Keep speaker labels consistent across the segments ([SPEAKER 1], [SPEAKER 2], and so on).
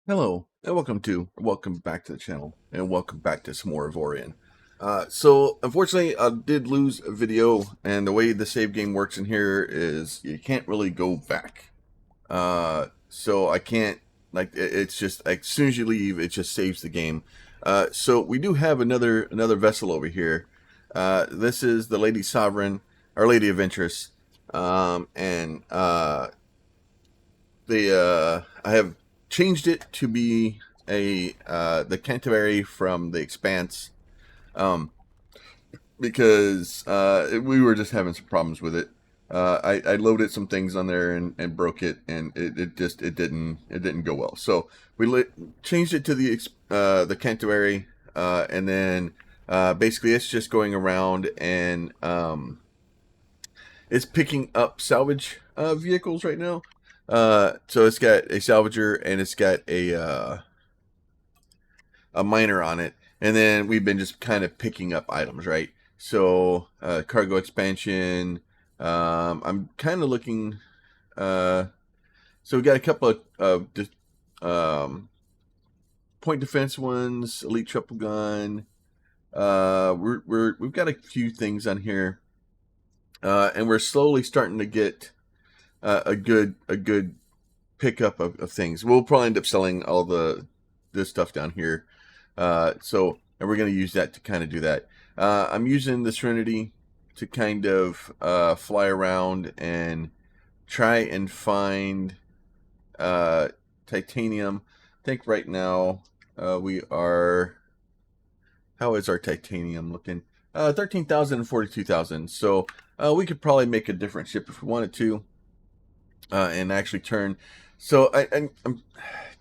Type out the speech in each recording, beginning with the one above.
[SPEAKER 1] Hello, and welcome back to the channel, and welcome back to some more Avorion. So, unfortunately, I did lose a video, and the way the save game works in here is you can't really go back. So I can't, it's just, like, as soon as you leave, it just saves the game. So we do have another vessel over here. This is the Lady Sovereign, Our Lady of Interest, and I have changed it to be the Canterbury from the Expanse, um, because we were just having some problems with it. I loaded some things on there and broke it, and it didn't go well. So changed it to the Canterbury, and then basically it's just going around and it's picking up salvage vehicles right now. So it's got a salvager and it's got a miner on it, and then we've been just kind of picking up items, right? So cargo expansion. I'm kind of looking. So we got a couple of point defense ones, elite triple gun. We've got a few things on here, and we're slowly starting to get a good pickup of things. We'll probably end up selling all this stuff down here. And we're going to use that to kind of do that. I'm using the Serenity to kind of fly around and try and find titanium. I think right now we are. How is our titanium looking? 13,000 and 42,000. So we could probably make a different ship if we wanted to, and actually turn. So I'm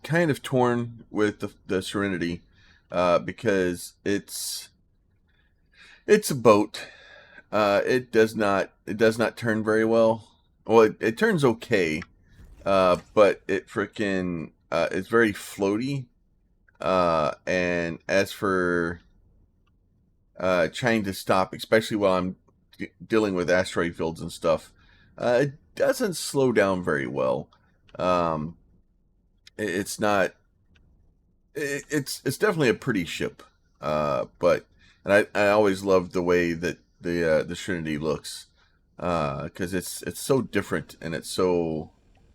[SPEAKER 1] kind of torn with the Serenity, because it's a boat. It does not turn very well. Well, it turns okay, but it freaking it's very floaty. And as for trying to stop, especially while I'm dealing with asteroid fields and stuff, it doesn't slow down very well. Um, it's not. It's definitely a pretty ship, but and I always loved the way that the Trinity looks, because it's so different and it's so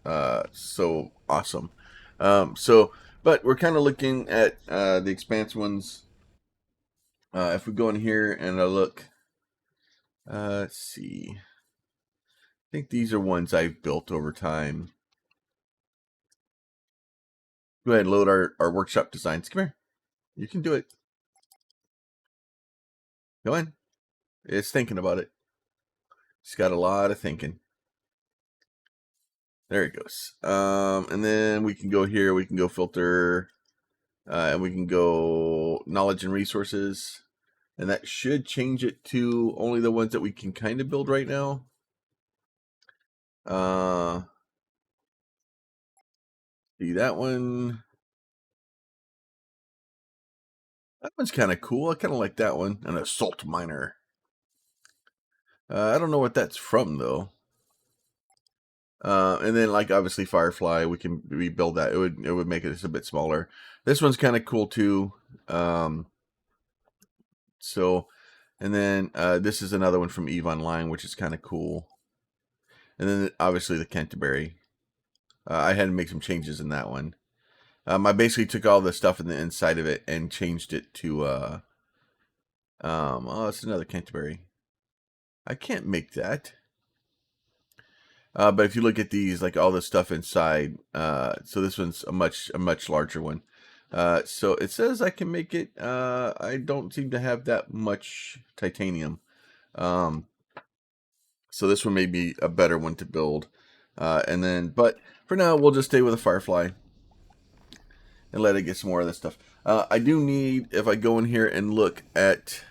[SPEAKER 1] awesome. But we're kind of looking at the Expanse ones. If we go in here and I look, let's see. I think these are ones I've built over time. Go ahead and load our workshop designs. Come here. You can do it. Go in. It's thinking about it. It's got a lot of thinking. There it goes. And then we can go here. We can go filter, and we can go knowledge and resources, and that should change it to only the ones that we can kind of build right now. See that one. That one's kind of cool. I kind of like that one. An assault miner. I don't know what that's from though. And then, like, obviously Firefly, we can rebuild that. It would make it just a bit smaller. This one's kind of cool too. So, and then this is another one from Eve Online, which is kind of cool. And then obviously the Canterbury. I had to make some changes in that one. I basically took all the stuff in the inside of it and changed it to oh, it's another Canterbury. I can't make that. But if you look at these, like all the stuff inside, so this one's a much larger one. So it says I can make it. I don't seem to have that much titanium. So this one may be a better one to build. But for now, we'll just stay with a Firefly and let it get some more of this stuff. I do need, if I go in here and look at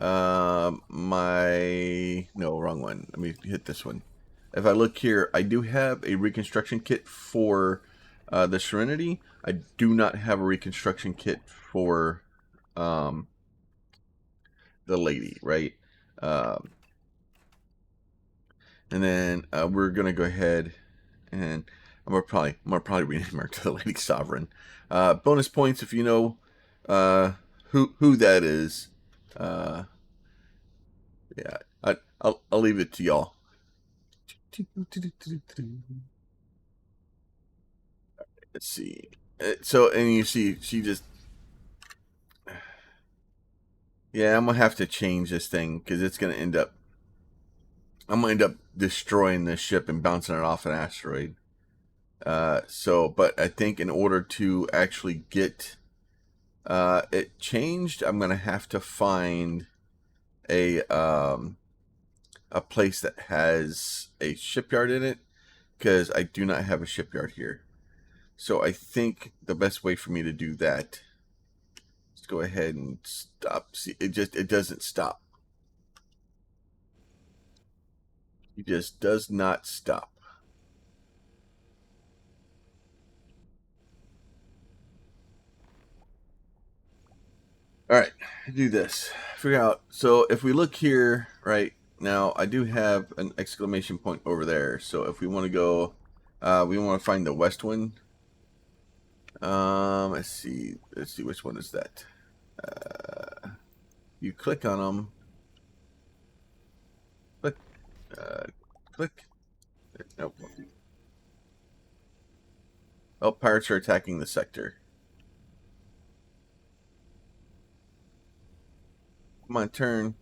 [SPEAKER 1] no, wrong one. Let me hit this one. If I look here, I do have a reconstruction kit for the Serenity. I do not have a reconstruction kit for the Lady, right? And then we're going to go ahead and I'm gonna probably rename her to the Lady Sovereign. Bonus points if you know who that is. Uh, yeah, I'll leave it to y'all. Let's see. So and you see, she just yeah. I'm gonna have to change this thing because it's gonna end up. I'm gonna end up destroying this ship and bouncing it off an asteroid. But I think in order to actually get it changed, I'm gonna have to find a um, a place that has a shipyard in it because I do not have a shipyard here. So I think the best way for me to do that is go ahead and stop. See, it doesn't stop. It just does not stop. All right, do this. Figure out. So if we look here, right now, I do have an exclamation point over there. So if we want to go, we want to find the west one. Let's see. Let's see which one is that. You click on them. Click. Uh, click. Nope. Oh, pirates are attacking the sector. Come on, turn.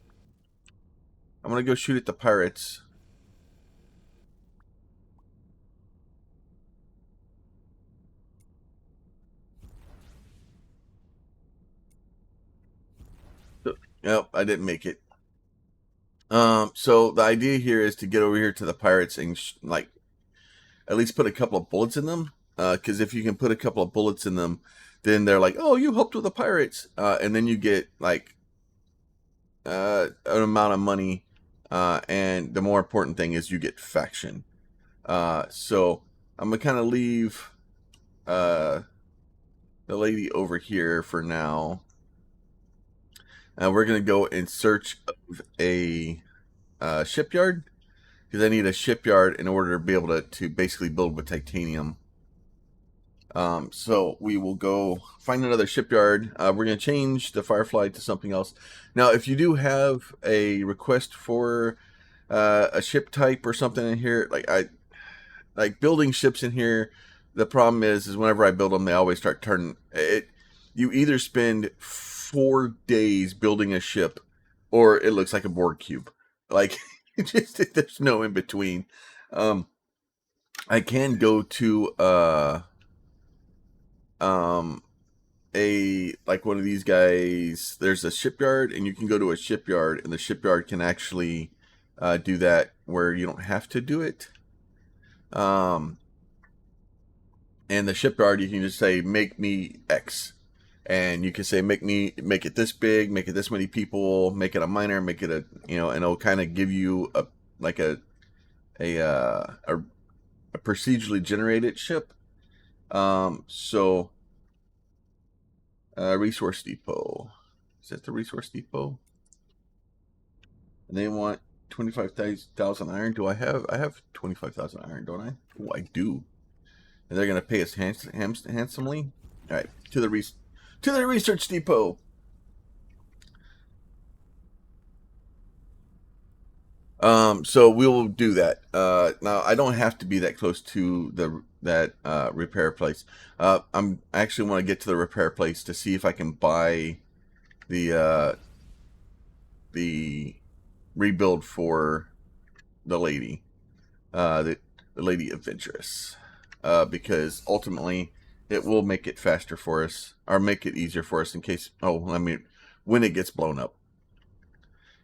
[SPEAKER 1] I'm gonna go shoot at the pirates. Nope, I didn't make it. So the idea here is to get over here to the pirates and like at least put a couple of bullets in them. Because if you can put a couple of bullets in them, then they're like, "Oh, you helped with the pirates," and then you get like an amount of money. And the more important thing is you get faction. So I'm gonna kind of leave uh, the lady over here for now. We're gonna go in search of a shipyard because I need a shipyard in order to be able to basically build with titanium. So we will go find another shipyard. We're going to change the Firefly to something else. Now, if you do have a request for a ship type or something in here, like I like building ships in here, the problem is whenever I build them, they always start turning it. You either spend 4 days building a ship, or it looks like a board cube. Like just there's no in between. Um, I can go to um a like one of these guys. There's a shipyard, and you can go to a shipyard, and the shipyard can actually do that where you don't have to do it. Um, and the shipyard, you can just say, "Make me X," and you can say, make it this big, make it this many people, make it a miner, make it a and it'll kind of give you a like a uh, a, a procedurally generated ship. So resource depot. Is that the resource depot? And they want 25,000 iron. Do I have? I have 25,000 iron, don't I? Oh, I do. And they're gonna pay us handsomely. All right, to the research depot. So we will do that. Now I don't have to be that close to that repair place. I'm actually want to get to the repair place to see if I can buy the the rebuild for the lady. The Lady Adventurous, because ultimately it will make it faster for us, or make it easier for us in case. Oh, I mean, when it gets blown up,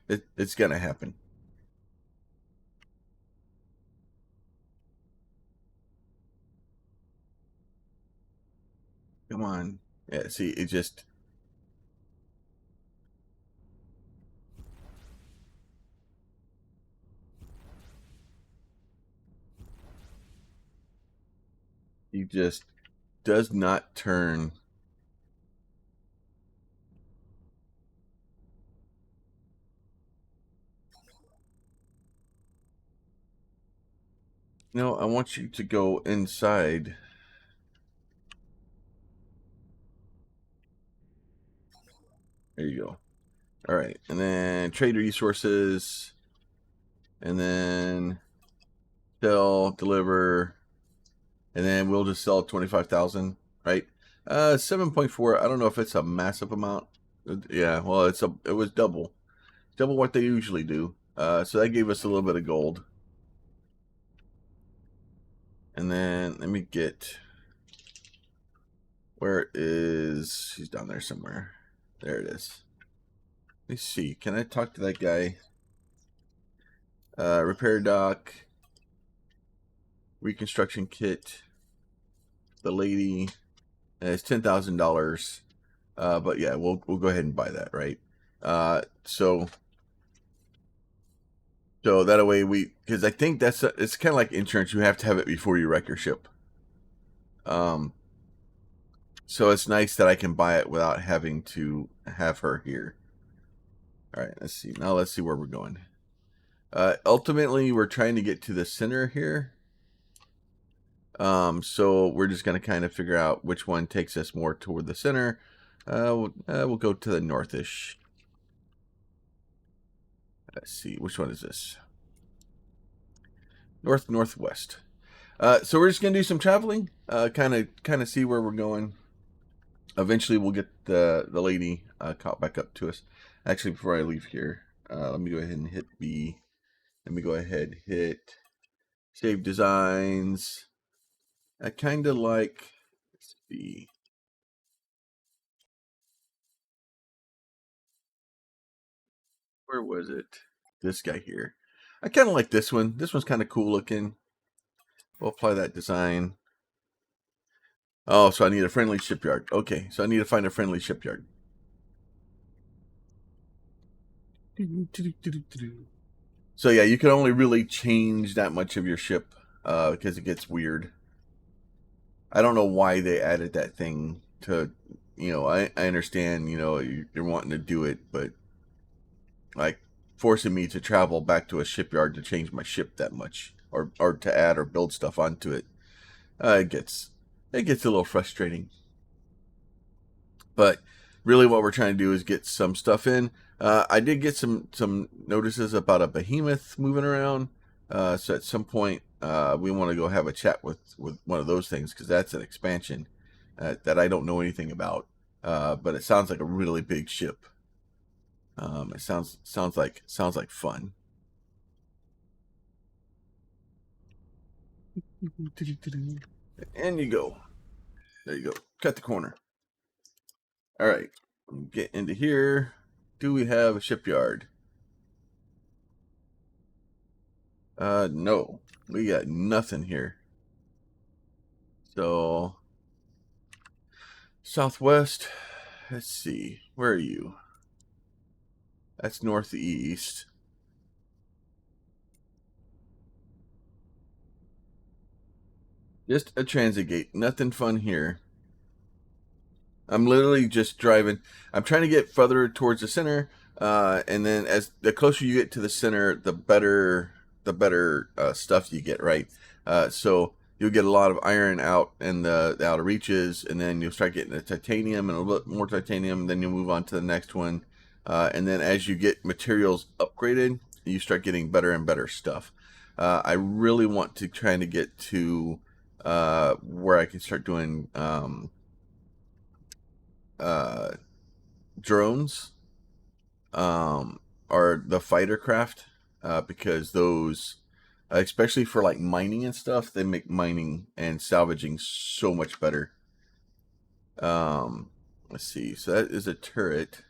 [SPEAKER 1] it's gonna happen. Come on, yeah. See, it just he just does not turn. No, I want you to go inside. There you go. All right, and then trade resources, and then sell, deliver, and then we'll just sell 25,000, right? 7.4. I don't know if it's a massive amount. Yeah, well, it was double what they usually do. So that gave us a little bit of gold. And then let me get, where is, he's down there somewhere. There it is. Let me see. Can I talk to that guy? Repair dock, reconstruction kit, the lady. It's $10,000. But yeah, we'll go ahead and buy that, right? So that way because I think it's kind of like insurance. You have to have it before you wreck your ship. So it's nice that I can buy it without having to have her here. All right, let's see. Now let's see where we're going. Ultimately, we're trying to get to the center here. So we're just going to kind of figure out which one takes us more toward the center. We'll go to the northish. Let's see, which one is this? Northwest. So we're just gonna do some traveling, kind of see where we're going. Eventually, we'll get the lady caught back up to us. Actually, before I leave here, let me go ahead and hit B. Let me go ahead hit save designs. I kind of like, let's see, where was it? This guy here. I kind of like this one. This one's kind of cool looking. We'll apply that design. Oh, so I need a friendly shipyard. Okay, so I need to find a friendly shipyard. So yeah, you can only really change that much of your ship because it gets weird. I don't know why they added that thing to, I understand, you're wanting to do it, but like forcing me to travel back to a shipyard to change my ship that much or to add or build stuff onto it, it gets a little frustrating. But really, what we're trying to do is get some stuff in. I did get some notices about a behemoth moving around. So at some point, we want to go have a chat with one of those things because that's an expansion that I don't know anything about. But it sounds like a really big ship. It sounds like fun. And you go. There you go. Cut the corner. All right. Get into here. Do we have a shipyard? No. We got nothing here. So, southwest. Let's see. Where are you? That's northeast. Just a transit gate. Nothing fun here. I'm literally just driving. I'm trying to get further towards the center, and then as the closer you get to the center, the better stuff you get. Right. So you'll get a lot of iron out in the outer reaches, and then you'll start getting the titanium and a little bit more titanium. Then you'll move on to the next one, and then as you get materials upgraded, you start getting better and better stuff. I really want to try to get to where I can start doing. Uh, Drones are the fighter craft because those, especially for like mining and stuff, they make mining and salvaging so much better. Let's see. So that is a turret.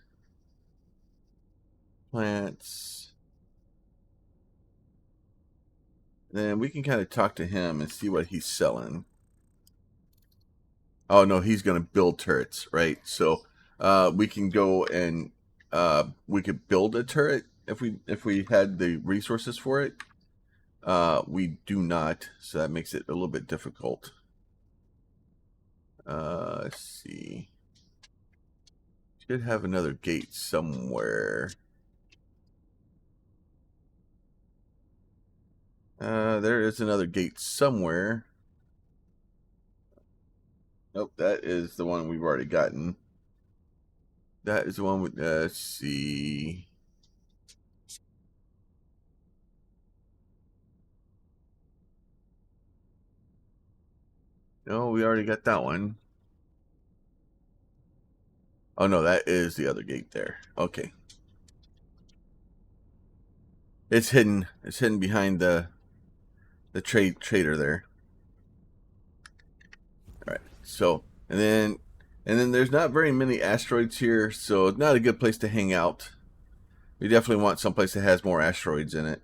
[SPEAKER 1] Plants. Then we can kind of talk to him and see what he's selling. Oh no, he's going to build turrets, right? So we can go and we could build a turret if we had the resources for it. We do not, so that makes it a little bit difficult. Let's see. Should have another gate somewhere. There is another gate somewhere. Nope, that is the one we've already gotten. That is the one with, let's see. No, we already got that one. Oh no, that is the other gate there. Okay. It's hidden. It's hidden behind the trader there. All right. So, and then there's not very many asteroids here, so it's not a good place to hang out. We definitely want someplace that has more asteroids in it.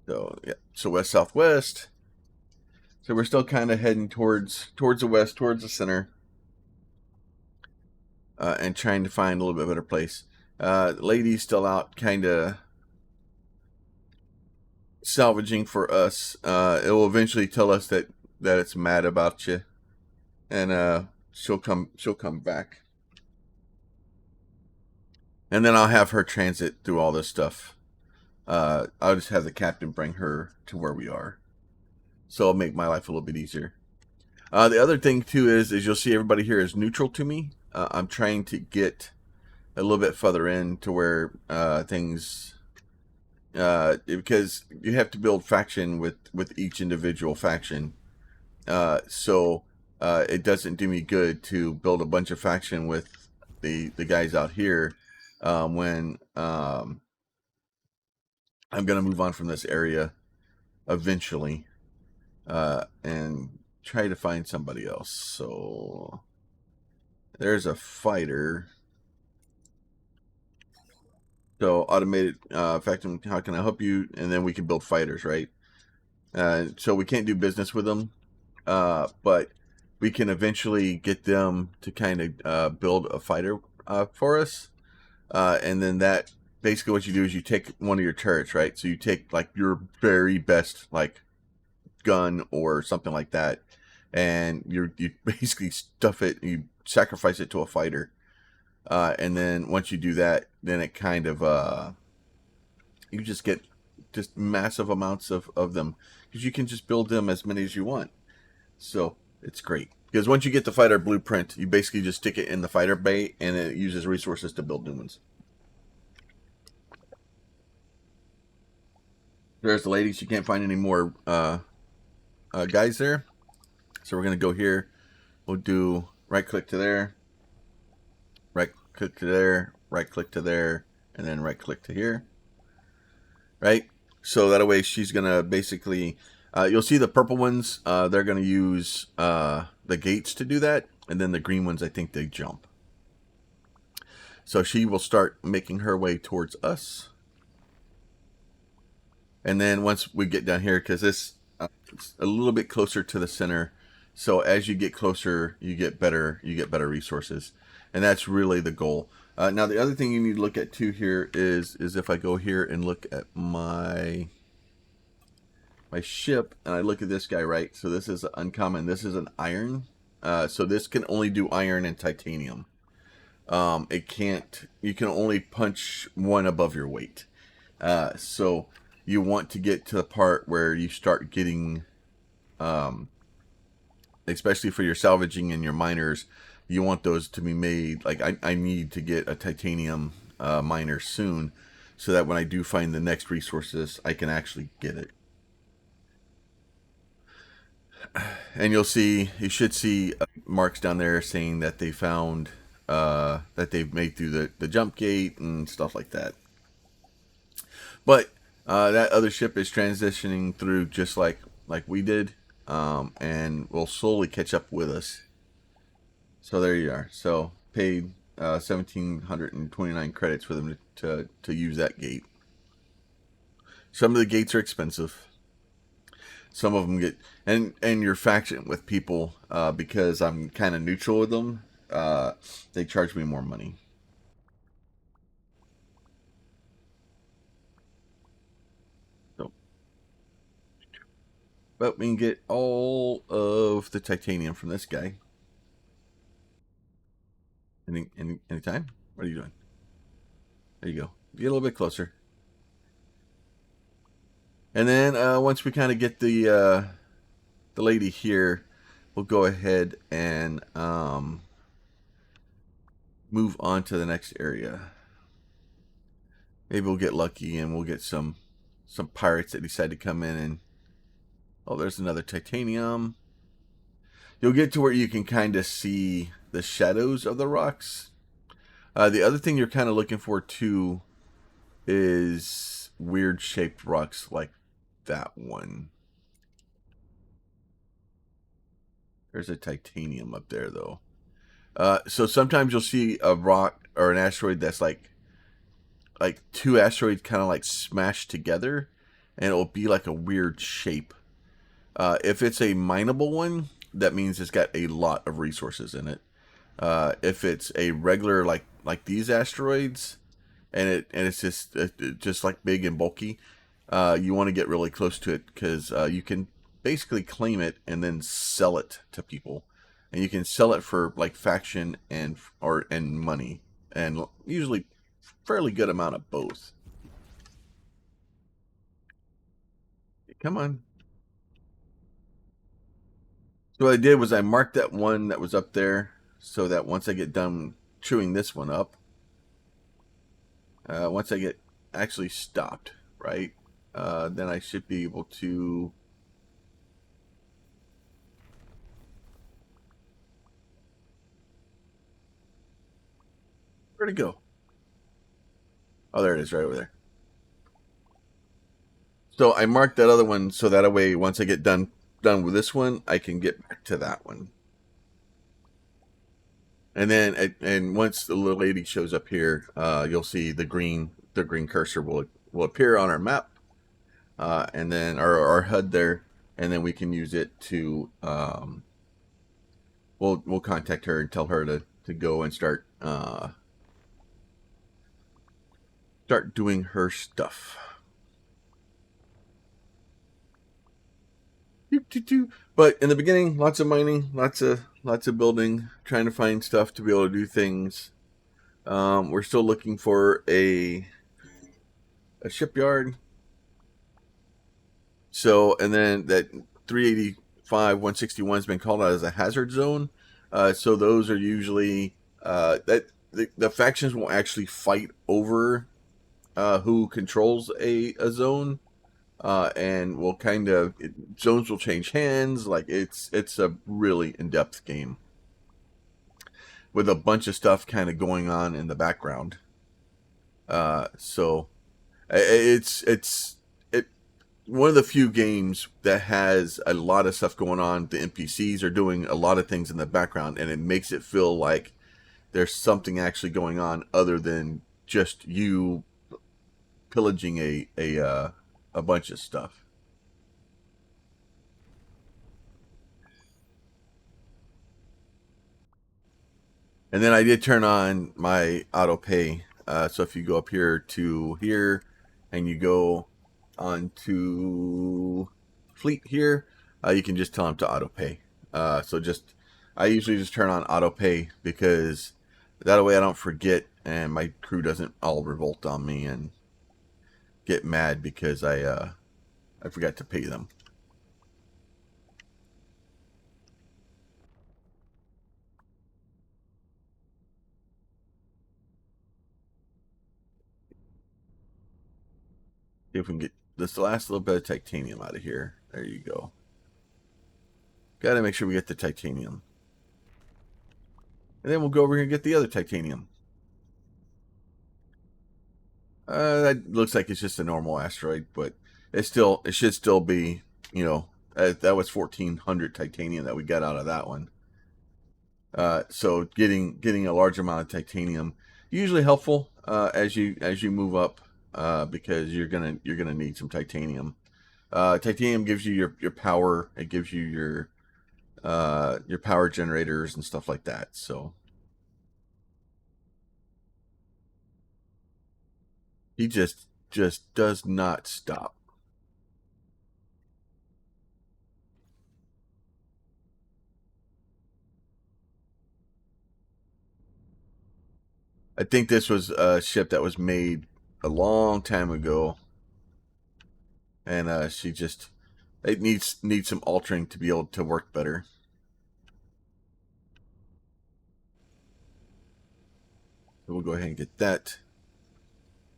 [SPEAKER 1] So, yeah. So west southwest. So we're still kind of heading towards the west, towards the center, and trying to find a little bit better place. The lady's still out, kind of salvaging for us. It will eventually tell us that it's mad about you, and she'll come back, and then I'll have her transit through all this stuff. I'll just have the captain bring her to where we are, so it'll make my life a little bit easier. The other thing too is you'll see everybody here is neutral to me. I'm trying to get a little bit further in to where things because you have to build faction with each individual faction. So it doesn't do me good to build a bunch of faction with the guys out here when I'm gonna move on from this area eventually and try to find somebody else. So there's a fighter. So automated faction. How can I help you? And then we can build fighters, right? So we can't do business with them, but we can eventually get them to kind of build a fighter for us, and then that basically what you do is you take one of your turrets, right? So you take like your very best like gun or something like that, and you basically stuff it, you sacrifice it to a fighter, and then once you do that, then it kind of you just get just massive amounts of them because you can just build them as many as you want. So it's great because once you get the fighter blueprint, you basically just stick it in the fighter bay and it uses resources to build new ones. There's the ladies. You can't find any more guys there. So we're going to go here. We'll do right click to there, right click to there, right click to there, and then right click to here. Right? So that way she's going to basically, you'll see the purple ones, they're going to use the gates to do that. And then the green ones, I think they jump. So she will start making her way towards us. And then once we get down here, because this it's a little bit closer to the center, so as you get closer, you get better resources, and that's really the goal. Now the other thing you need to look at too here is if I go here and look at my ship and I look at this guy, right? So this is uncommon. This is an iron. So this can only do iron and titanium. It can't. You can only punch one above your weight. So you want to get to the part where you start getting, especially for your salvaging and your miners, you want those to be made. Like I need to get a titanium miner soon, so that when I do find the next resources, I can actually get it. And you should see marks down there saying that they found that they've made through the jump gate and stuff like that. But that other ship is transitioning through just like we did, and will slowly catch up with us. So there you are. So paid 1,729 credits for them to use that gate. Some of the gates are expensive. Some of them get and your faction with people because I'm kind of neutral with them. They charge me more money. So, but we can get all of the titanium from this guy. Anytime. What are you doing? There you go. Get a little bit closer. And then once we kind of get the lady here, we'll go ahead and move on to the next area. Maybe we'll get lucky and we'll get some pirates that decide to come in and, oh, there's another titanium. You'll get to where you can kind of see the shadows of the rocks. The other thing you're kind of looking for too is weird shaped rocks like that one. There's a titanium up there though. So sometimes you'll see a rock or an asteroid that's like two asteroids kind of like smashed together, and it'll be like a weird shape. If it's a mineable one, that means it's got a lot of resources in it. If it's a regular like these asteroids, and it's just like big and bulky, you want to get really close to it because you can basically claim it and then sell it to people, and you can sell it for like faction and money, and usually fairly good amount of both. Come on. So what I did was I marked that one that was up there so that once I get done chewing this one up, once I get actually stopped, right, then I should be able to. Where'd it go? Oh, there it is, right over there. So I marked that other one so that way once I get done with this one, I can get back to that one. And then and once the little lady shows up here, you'll see the green cursor will appear on our map, and then our HUD there, and then we can use it to we'll contact her and tell her to go and start doing her stuff. But in the beginning, lots of mining, lots of building, trying to find stuff to be able to do things. We're still looking for a shipyard. So, and then that 385 161 has been called out as a hazard zone. So those are usually that the factions will actually fight over who controls a zone, and will zones will change hands. Like it's a really in depth game with a bunch of stuff kind of going on in the background. So it's one of the few games that has a lot of stuff going on. The NPCs are doing a lot of things in the background, and it makes it feel like there's something actually going on other than just you pillaging a bunch of stuff. And then I did turn on my auto pay. So if you go up here to here, and you go on to fleet here, you can just tell them to auto pay. I usually just turn on auto pay because that way I don't forget and my crew doesn't all revolt on me and get mad because I forgot to pay them. See if we can get this last little bit of titanium out of here. There you go. Got to make sure we get the titanium. And then we'll go over here and get the other titanium. That looks like it's just a normal asteroid, but it should still be, that was 1,400 titanium that we got out of that one. So getting a large amount of titanium usually helpful as you move up, because you're gonna need some titanium. Titanium gives you your power. It gives you your power generators and stuff like that. So he just does not stop. I think this was a ship that was made a long time ago, and she just it needs some altering to be able to work better. So we'll go ahead and get that.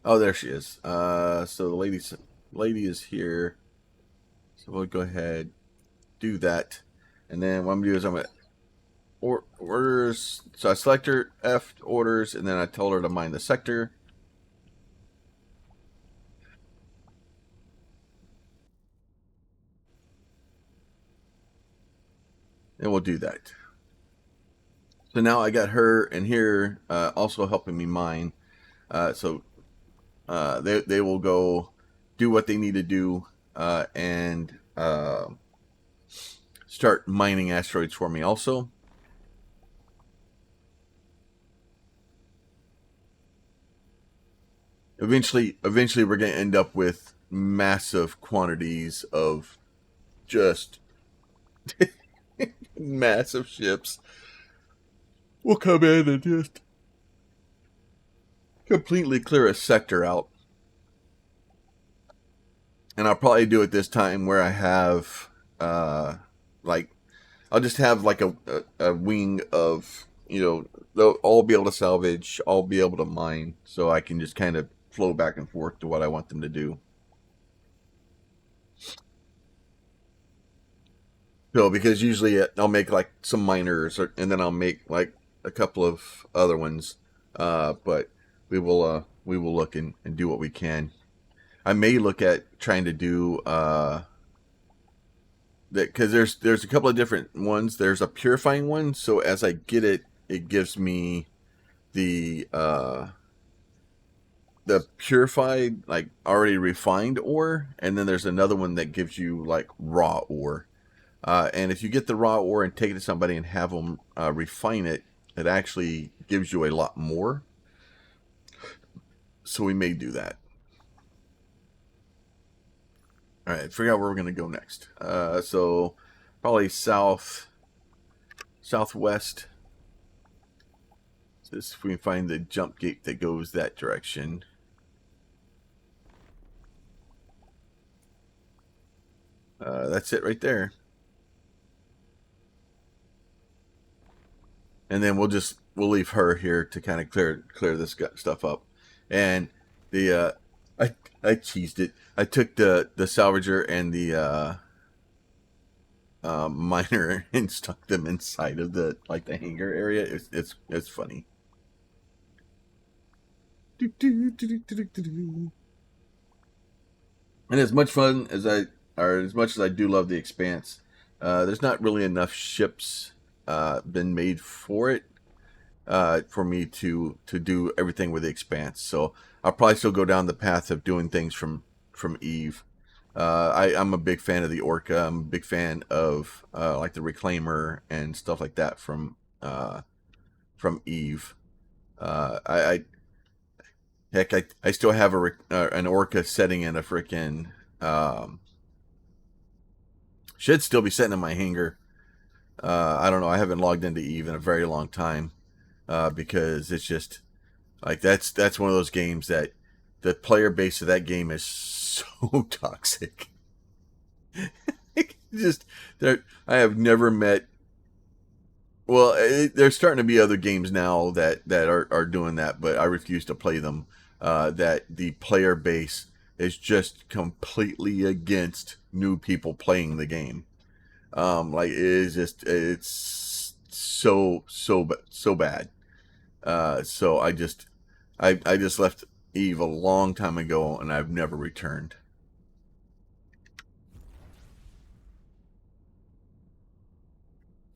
[SPEAKER 1] Oh, there she is. So the lady is here. So we'll go ahead, do that, and then what I'm gonna do is I'm gonna orders. So I select her F orders, and then I tell her to mine the sector. And we'll do that. So now I got her in here also helping me mine. So they will go do what they need to do and start mining asteroids for me also. Eventually we're going to end up with massive quantities of just massive ships. We'll come in and just completely clear a sector out. And I'll probably do it this time where I have like I'll just have like a wing of, they'll all be able to salvage, I'll be able to mine, so I can just kind of flow back and forth to what I want them to do. So because usually I'll make like some miners, and then I'll make like a couple of other ones, but we will look and do what we can. I may look at trying to do that, because there's a couple of different ones. There's a purifying one, so as I get it, it gives me the purified, like already refined ore, and then there's another one that gives you like raw ore. And if you get the raw ore and take it to somebody and have them refine it, it actually gives you a lot more. So we may do that. All right, figure out where we're gonna go next. So probably southwest. So if we can find the jump gate that goes that direction. That's it right there. And then we'll leave her here to kind of clear this stuff up. And the I cheesed it. I took the salvager and the miner and stuck them inside of the hangar area. It's funny. And as much fun as as much as I do love the Expanse, there's not really enough ships been made for me to do everything with the Expanse. So I'll probably still go down the path of doing things from Eve. I'm a big fan of the Orca. I'm a big fan of like the Reclaimer and stuff like that from Eve. I heck, I still have an Orca setting in a freaking should still be sitting in my hangar. I don't know. I haven't logged into Eve in a very long time because it's just like that's one of those games that the player base of that game is so toxic. Just there, I have never met. Well, there's starting to be other games now that are doing that, but I refuse to play them. That the player base is just completely against new people playing the game. Like it's so bad. So I just left Eve a long time ago, and I've never returned.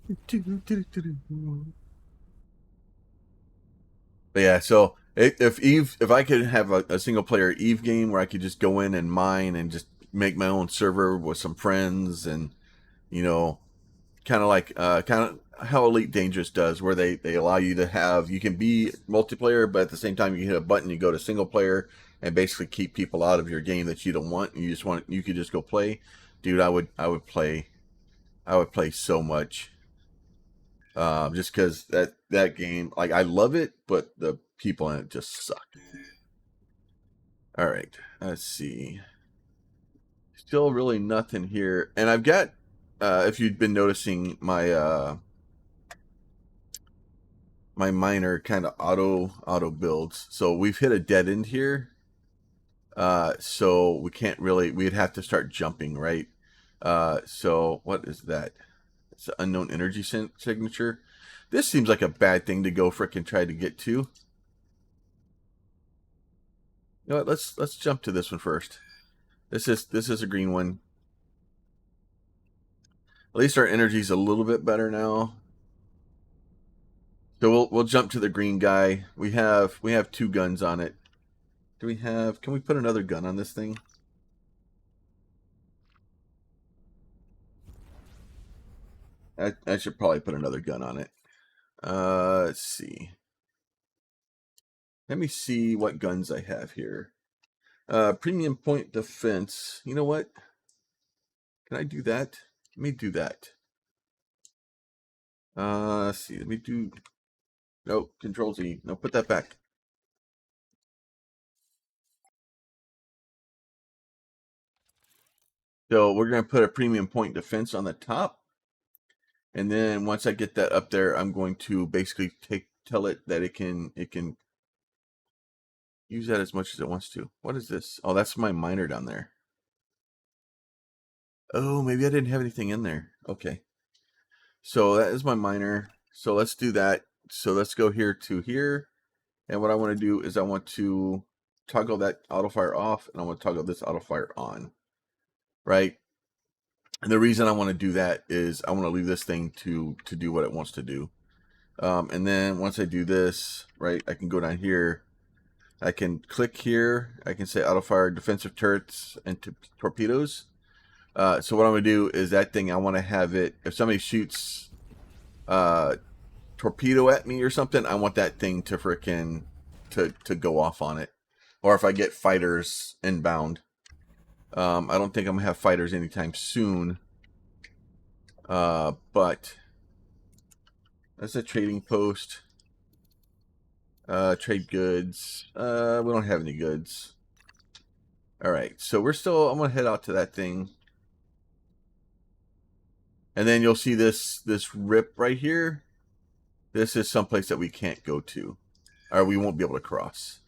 [SPEAKER 1] But yeah, so if I could have a single player Eve game where I could just go in and mine and just make my own server with some friends, and you know, kind of like kind of how Elite Dangerous does, where they allow you to have, you can be multiplayer, but at the same time you hit a button, you go to single player, and basically keep people out of your game that you don't want. You could just go play, dude. I would play so much, just because that game, like I love it, but the people in it just suck. All right, let's see. still really nothing here. And I've got, if you'd been noticing, my miner kind of auto builds. So we've hit a dead end here. So we can't really, we'd have to start jumping, right? So what is that? It's an unknown energy signature. This seems like a bad thing to go frickin' try to get to. You know what? Let's jump to this one first. This is a green one. At least our energy's a little bit better now. So we'll jump to the green guy. We have 2 guns on it. Do we have? Can we put another gun on this thing? I should probably put another gun on it. Let's see. Let me see what guns I have here. Premium point defense. You know what? Can I do that? Let me do that. Let's see. Let me do. No, Control Z. No, put that back. So we're gonna put a premium point defense on the top, and then once I get that up there, I'm going to basically tell it that it can use that as much as it wants to. What is this? Oh, that's my miner down there. Oh, maybe I didn't have anything in there. Okay. So that is my miner. So let's do that. So let's go here to here. And what I want to do is I want to toggle that auto fire off, and I want to toggle this auto fire on. Right? And the reason I want to do that is I want to leave this thing to do what it wants to do. And then once I do this, right, I can go down here. I can click here. I can say auto fire defensive turrets and torpedoes. So what I'm going to do is that thing, I want to have it, if somebody shoots torpedo at me or something, I want that thing to frickin' to go off on it. Or if I get fighters inbound. I don't think I'm going to have fighters anytime soon. But that's a trading post. Trade goods. We don't have any goods. Alright, so I'm going to head out to that thing. And then you'll see this rip right here. This is someplace that we can't go to. Or we won't be able to cross.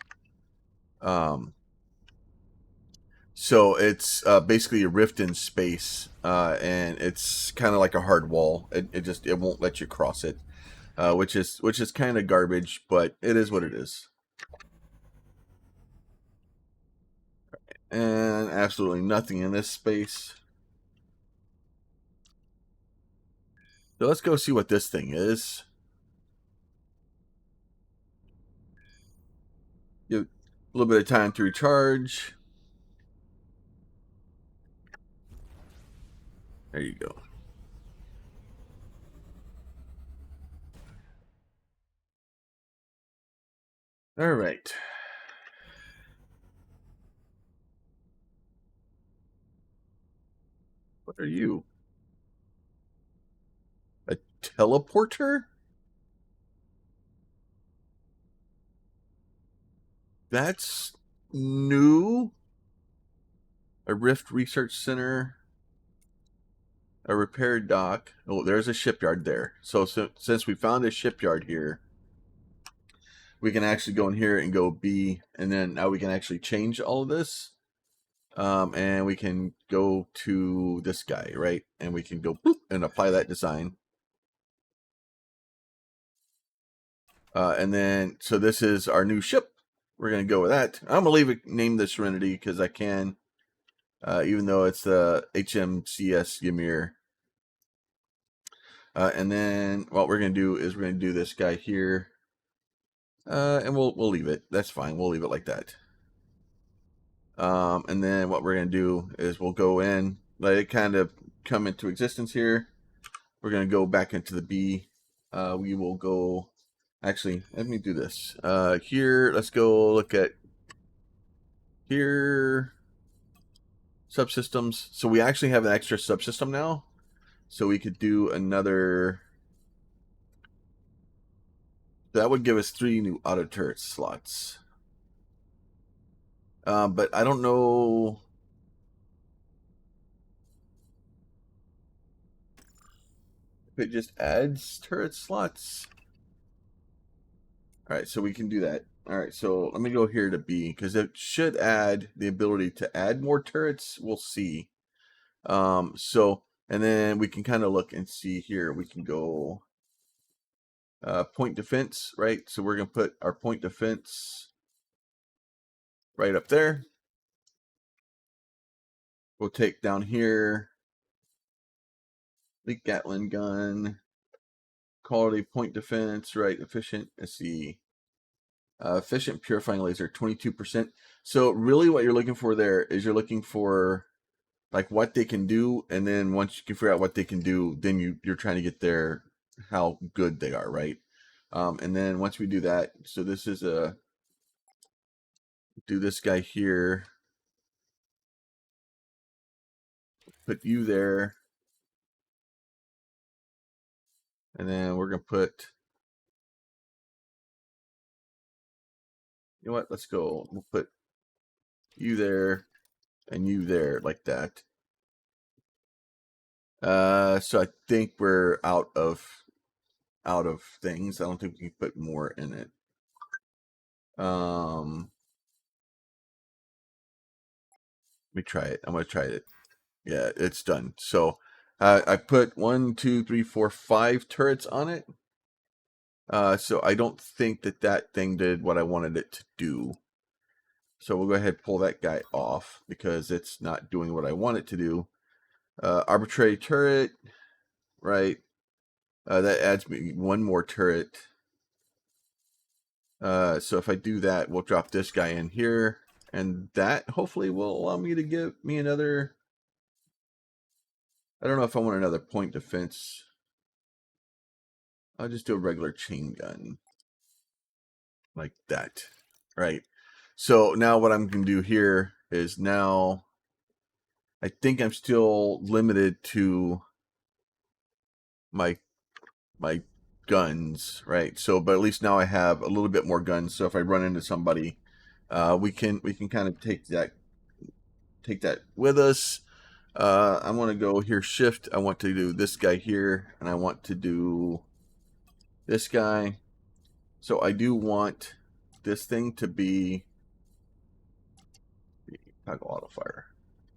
[SPEAKER 1] So it's basically a rift in space. And it's kind of like a hard wall. It won't let you cross it. Which is kind of garbage, but it is what it is. And absolutely nothing in this space. So let's go see what this thing is. Give a little bit of time to recharge. There you go. All right. What are you? A teleporter? That's new. A Rift Research Center. A repair dock. Oh, there's a shipyard there. So since we found a shipyard here, we can actually go in here and go B, and then now we can actually change all of this. And we can go to this guy, right? And we can go boop and apply that design. And then, so this is our new ship. We're going to go with that. I'm going to name this Serenity because I can, even though it's the HMCS Ymir. And then what we're going to do is we're going to do this guy here. And we'll leave it. That's fine. We'll leave it like that. And then what we're going to do is we'll go in, let it kind of come into existence here. We're going to go back into the B. We will go, actually, let me do this. Here, let's go look at here, subsystems. So we actually have an extra subsystem now. So we could do another, that would give us 3 new auto turret slots. But I don't know. it just adds turret slots. All right, so we can do that. All right, so let me go here to B because it should add the ability to add more turrets. We'll see. So, and then we can kind of look and see here. We can go point defense, right? So we're going to put our point defense right up there. We'll take down here the Gatling gun, quality point defense, right? Efficient, let's see. Efficient purifying laser, 22%. So really what you're looking for there is you're looking for like what they can do, and then once you can figure out what they can do, then you're trying to get there how good they are, right? And then once we do that, so this is do this guy here, put you there, and then we're gonna put, you know what, let's go, we'll put you there and you there like that. So I think we're out of things. I don't think we can put more in it. Let me try it. I'm gonna try it. Yeah, it's done. So I put 1, 2, 3, 4, 5 turrets on it. So I don't think that thing did what I wanted it to do. So we'll go ahead and pull that guy off because it's not doing what I want it to do. Arbitrary turret, right? That adds me one more turret. So if I do that, we'll drop this guy in here, and that hopefully will allow me to give me another. I don't know if I want another point defense. I'll just do a regular chain gun like that, right? So now what I'm going to do here is now I think I'm still limited to my guns, right? So, but at least now I have a little bit more guns. So if I run into somebody, we can kind of take that with us. I want to go here, shift. I want to do this guy here, and I want to do this guy. So I do want this thing to be toggle auto fire.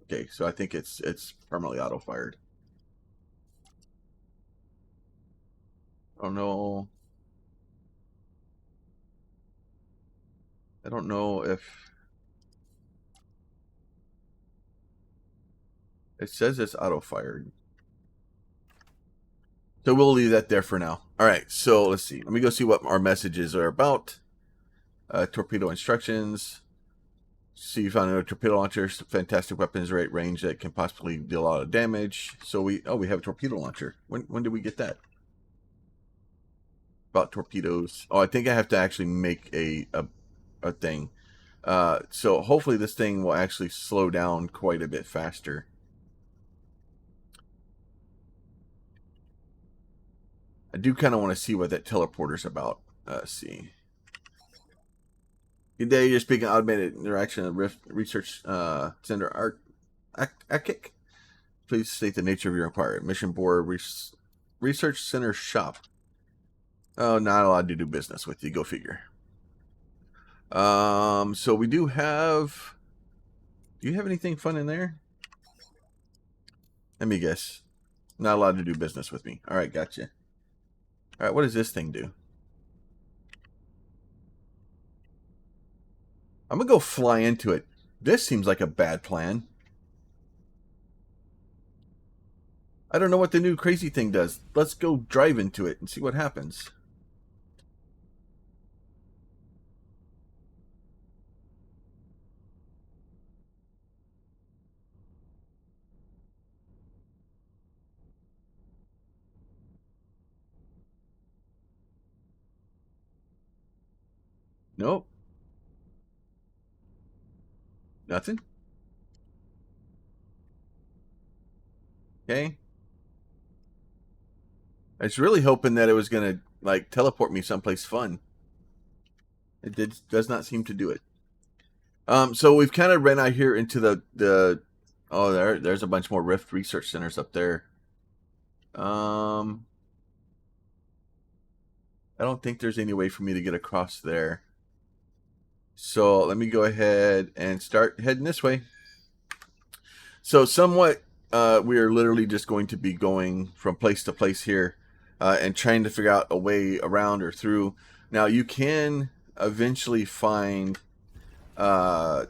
[SPEAKER 1] Okay, so I think it's permanently auto fired. I don't know. I don't know if it says it's auto fired. So we'll leave that there for now. All right, so let's see. Let me go see what our messages are about. Torpedo instructions. See, you found a torpedo launcher, fantastic weapons rate range that can possibly deal a lot of damage. So we have a torpedo launcher. When did we get that? About torpedoes. Oh, I think I have to actually make a thing. So hopefully this thing will actually slow down quite a bit faster. I do kind of want to see what that teleporter's about. See. Good day, you're speaking automated interaction of Rift Research Center Art Akic. Please state the nature of your inquiry. Mission board Research Center shop. Oh, not allowed to do business with you. Go figure. So we do have. Do you have anything fun in there? Let me guess. Not allowed to do business with me. All right, gotcha. All right, what does this thing do? I'm gonna go fly into it. This seems like a bad plan. I don't know what the new crazy thing does. Let's go drive into it and see what happens. Nope. Nothing. Okay. I was really hoping that it was gonna like teleport me someplace fun. Does not seem to do it. So we've kind of ran out here into the oh there's a bunch more Rift research centers up there. I don't think there's any way for me to get across there. So let me go ahead and start heading this way. So somewhat, we are literally just going to be going from place to place here, and trying to figure out a way around or through. Now you can eventually find warp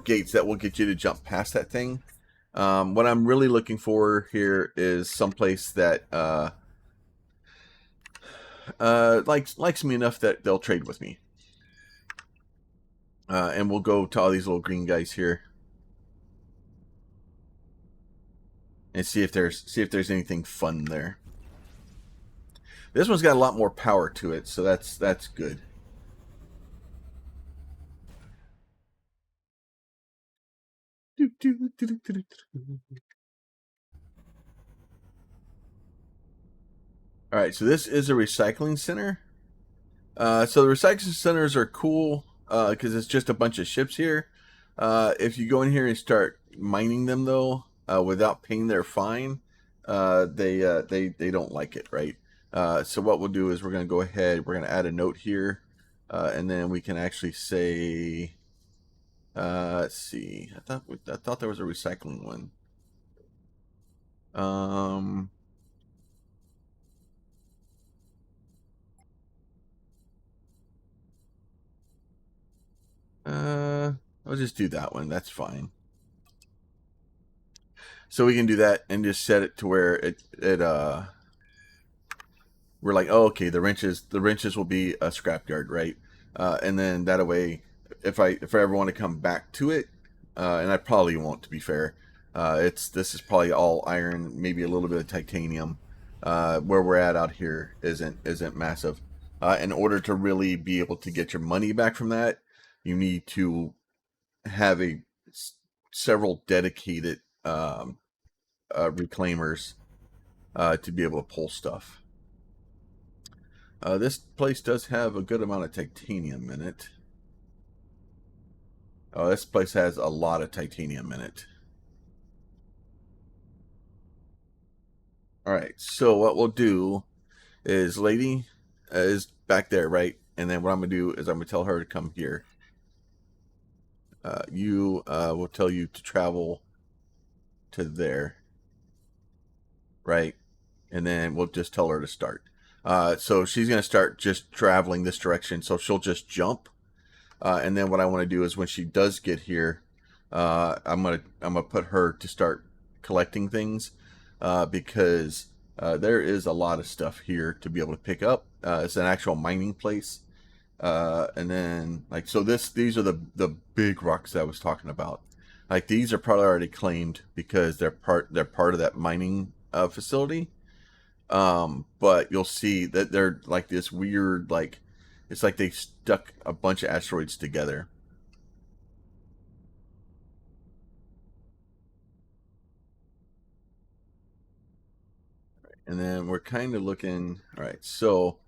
[SPEAKER 1] gates that will get you to jump past that thing. What I'm really looking for here is someplace that likes me enough that they'll trade with me. And we'll go to all these little green guys here and see if there's anything fun there. This one's got a lot more power to it, so that's good. All right, so this is a recycling center. So the recycling centers are cool because it's just a bunch of ships here. If you go in here and start mining them though, without paying their fine, they don't like it, right? So what we'll do is we're going to go ahead. We're going to add a note here, and then we can actually say, let's see. I thought there was a recycling one. I'll just do that one. That's fine. So we can do that and just set it to where we're like, oh, okay, the wrenches will be a scrapyard, right? And then that way, if I ever want to come back to it, and I probably won't, to be fair, this is probably all iron, maybe a little bit of titanium. Where we're at out here isn't massive. In order to really be able to get your money back from that, you need to have several dedicated reclaimers to be able to pull stuff. This place does have a good amount of titanium in it. Oh, this place has a lot of titanium in it. All right, so what we'll do is lady is back there, right? And then what I'm going to do is I'm going to tell her to come here. You will tell you to travel to there, right? And then we'll just tell her to start. So she's going to start just traveling this direction. So she'll just jump. And then what I want to do is when she does get here, I'm gonna put her to start collecting things, because there is a lot of stuff here to be able to pick up. It's an actual mining place. And then so these are the big rocks that I was talking about. Like these are probably already claimed because they're part of that mining facility. But you'll see that they're like this weird, like it's like they stuck a bunch of asteroids together. And then we're kind of looking. All right, so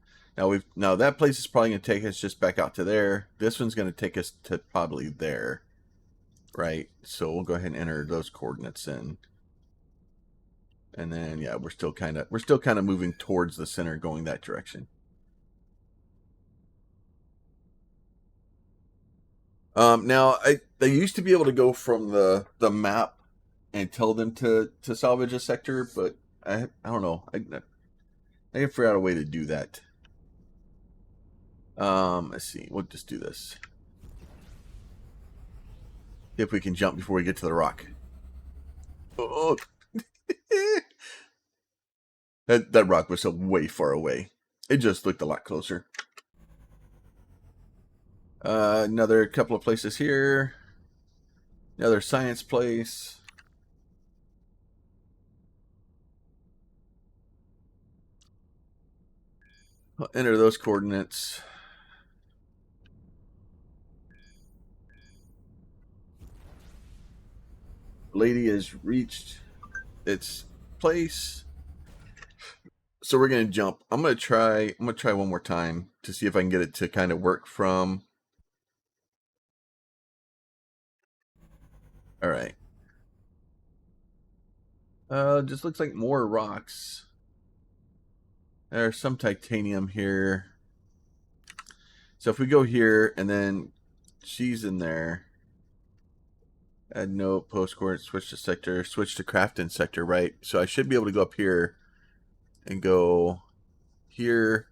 [SPEAKER 1] now that place is probably going to take us just back out to there. This one's going to take us to probably there, right? So we'll go ahead and enter those coordinates in. And then yeah, we're still kind of moving towards the center, going that direction. Now they used to be able to go from the map and tell them to salvage a sector, but I don't know. I can figure out a way to do that. Let's see. We'll just do this. See if we can jump before we get to the rock. Oh, that rock was so way far away. It just looked a lot closer. Another couple of places here. Another science place. I'll enter those coordinates. Lady has reached its place. So we're gonna jump. I'm gonna try one more time to see if I can get it to kind of work from. All right. Just looks like more rocks. There's some titanium here. So if we go here and then she's in there, add note, post coordinate, switch to sector, switch to crafting sector, right? So I should be able to go up here and go here.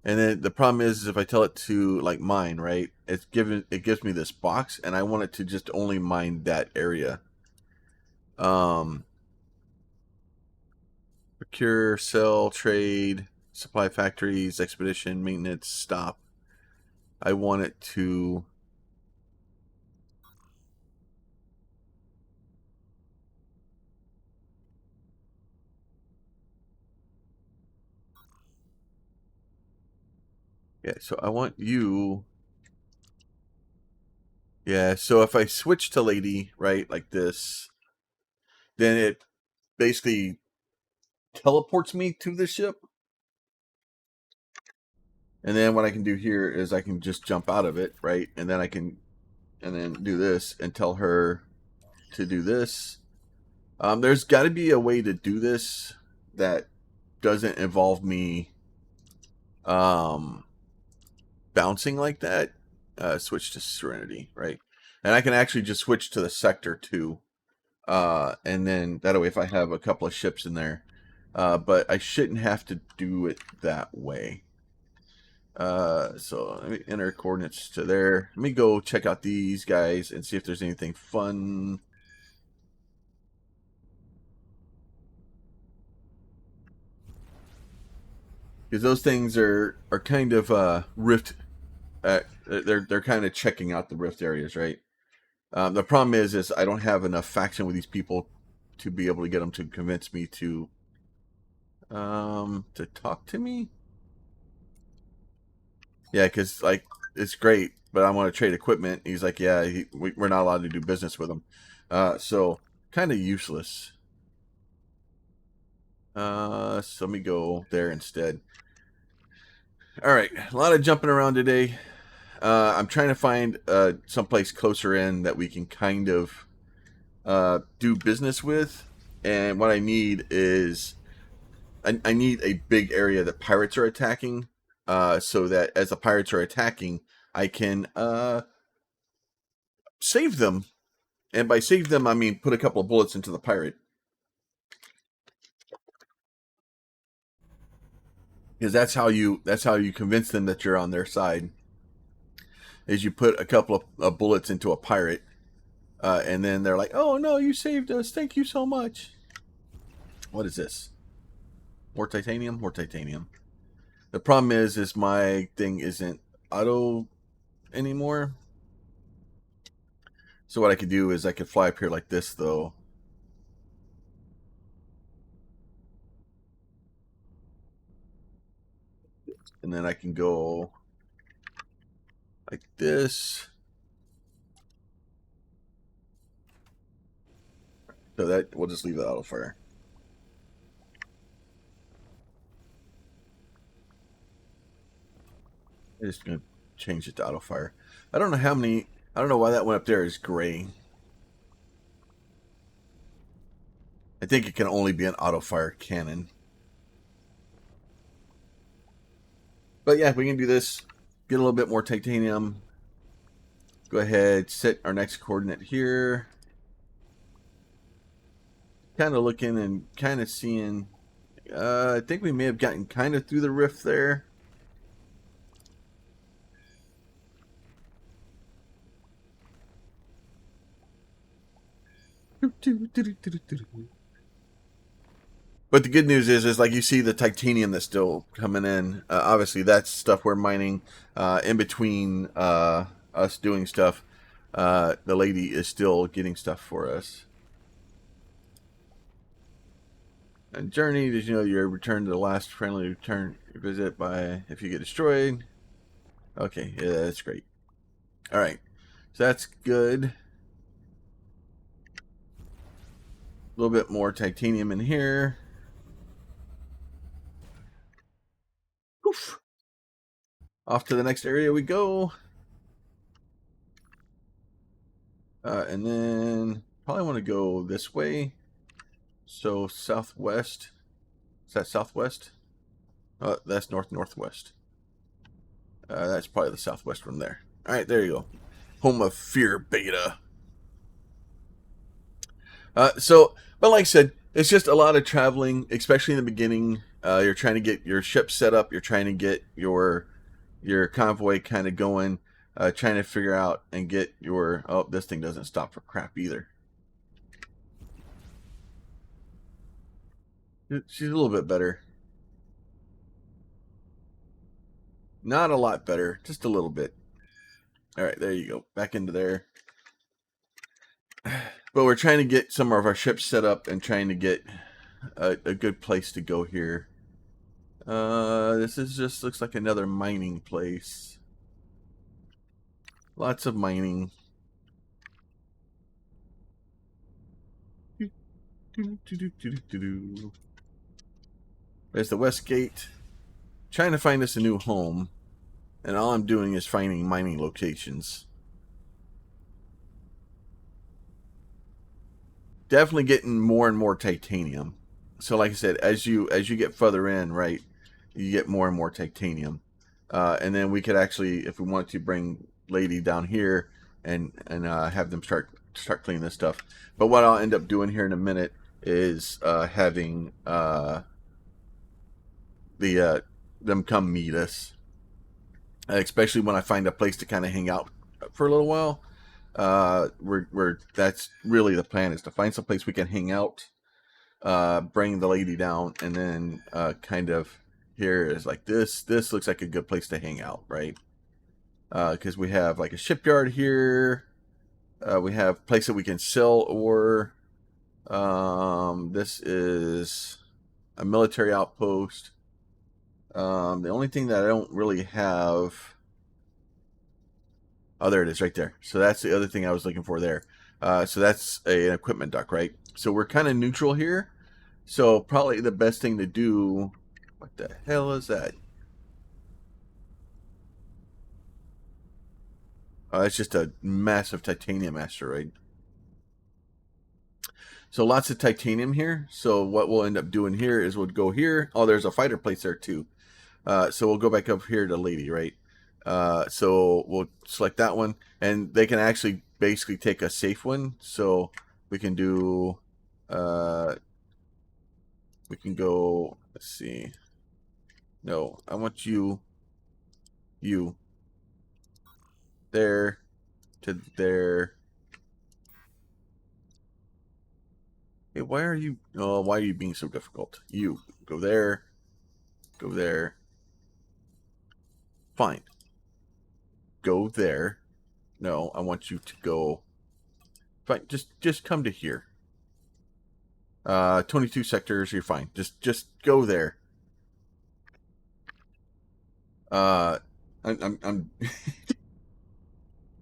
[SPEAKER 1] And then the problem is if I tell it to like mine, right? It gives me this box, and I want it to just only mine that area. Procure, sell, trade, supply factories, expedition, maintenance, stop. I want it to. Yeah, so I want you. Yeah, so if I switch to lady, right, like this, then it basically teleports me to the ship. And then what I can do here is I can just jump out of it, right? And then I can, and then do this and tell her to do this. There's got to be a way to do this that doesn't involve me bouncing like that. Switch to Serenity, right? And I can actually just switch to the sector too. And then that way, if I have a couple of ships in there, but I shouldn't have to do it that way. So let me enter coordinates to there. Let me go check out these guys and see if there's anything fun. Because those things are kind of rift. They're kind of checking out the rift areas, right? The problem is I don't have enough faction with these people to be able to get them to convince me to talk to me. Yeah, because like it's great, but I want to trade equipment. He's like, yeah, we're not allowed to do business with him. So kind of useless. So let me go there instead. All right, a lot of jumping around today. I'm trying to find someplace closer in that we can kind of do business with. And what I need is I need a big area that pirates are attacking, so that as the pirates are attacking, I can save them. And by save them, I mean put a couple of bullets into the pirate. Because that's how you convince them that you're on their side. Is you put a couple of bullets into a pirate, and then they're like, "Oh no, you saved us! Thank you so much." What is this? More titanium? More titanium. The problem is my thing isn't auto anymore. So what I could do is I could fly up here like this, though. And then I can go like this. So that we'll just leave that auto fire. I'm just gonna change it to auto fire. I don't know how many. I don't know why that one up there is gray. I think it can only be an auto fire cannon. But yeah, we can do this. Get a little bit more titanium. Go ahead, set our next coordinate here. Kind of looking and kind of seeing. I think we may have gotten kind of through the rift there. But the good news is like you see the titanium that's still coming in. Obviously, that's stuff we're mining in between us doing stuff. The lady is still getting stuff for us. And journey, did you know your return to the last friendly return visit by if you get destroyed? Okay, yeah, that's great. All right, so that's good. A little bit more titanium in here. Oof. Off to the next area we go. And then probably want to go this way. So southwest. Is that southwest? That's northwest. That's probably the southwest from there. All right, there you go. Home of Fear Beta. But like I said, it's just a lot of traveling, especially in the beginning. You're trying to get your ship set up. You're trying to get your convoy kind of going. Trying to figure out and get your. Oh, this thing doesn't stop for crap either. She's a little bit better. Not a lot better, just a little bit. All right, there you go. Back into there. But we're trying to get some of our ships set up and trying to get a good place to go here. This is just looks like another mining place. Lots of mining. There's the west gate. Trying to find us a new home. And all I'm doing is finding mining locations. Definitely getting more and more titanium. So like I said, as you get further in, right, you get more and more titanium. And then we could actually, if we want to, bring Lady down here and have them start cleaning this stuff. But what I'll end up doing here in a minute is having them come meet us, especially when I find a place to kind of hang out for a little while. We're that's really the plan, is to find some place we can hang out, bring the lady down, and then kind of here is like this looks like a good place to hang out, right? Because we have like a shipyard here, we have a place that we can sell ore. This is a military outpost. The only thing that I don't really have, oh, there it is right there. So that's the other thing I was looking for there. So that's an equipment dock, right? So we're kind of neutral here. So probably the best thing to do, what the hell is that? It's just a massive titanium asteroid. So lots of titanium here. So what we'll end up doing here is we'll go here. Oh, there's a fighter place there too. So we'll go back up here to Lady, right? So we'll select that one, and they can actually basically take a safe one. So we can do, we can go, let's see. No, I want you there to there. Hey, why are you, oh, why are you being so difficult? You go there, go there. Fine. Go there. No, I want you to go. Fine, just come to here. 22 sectors, you're fine. Just go there. I'm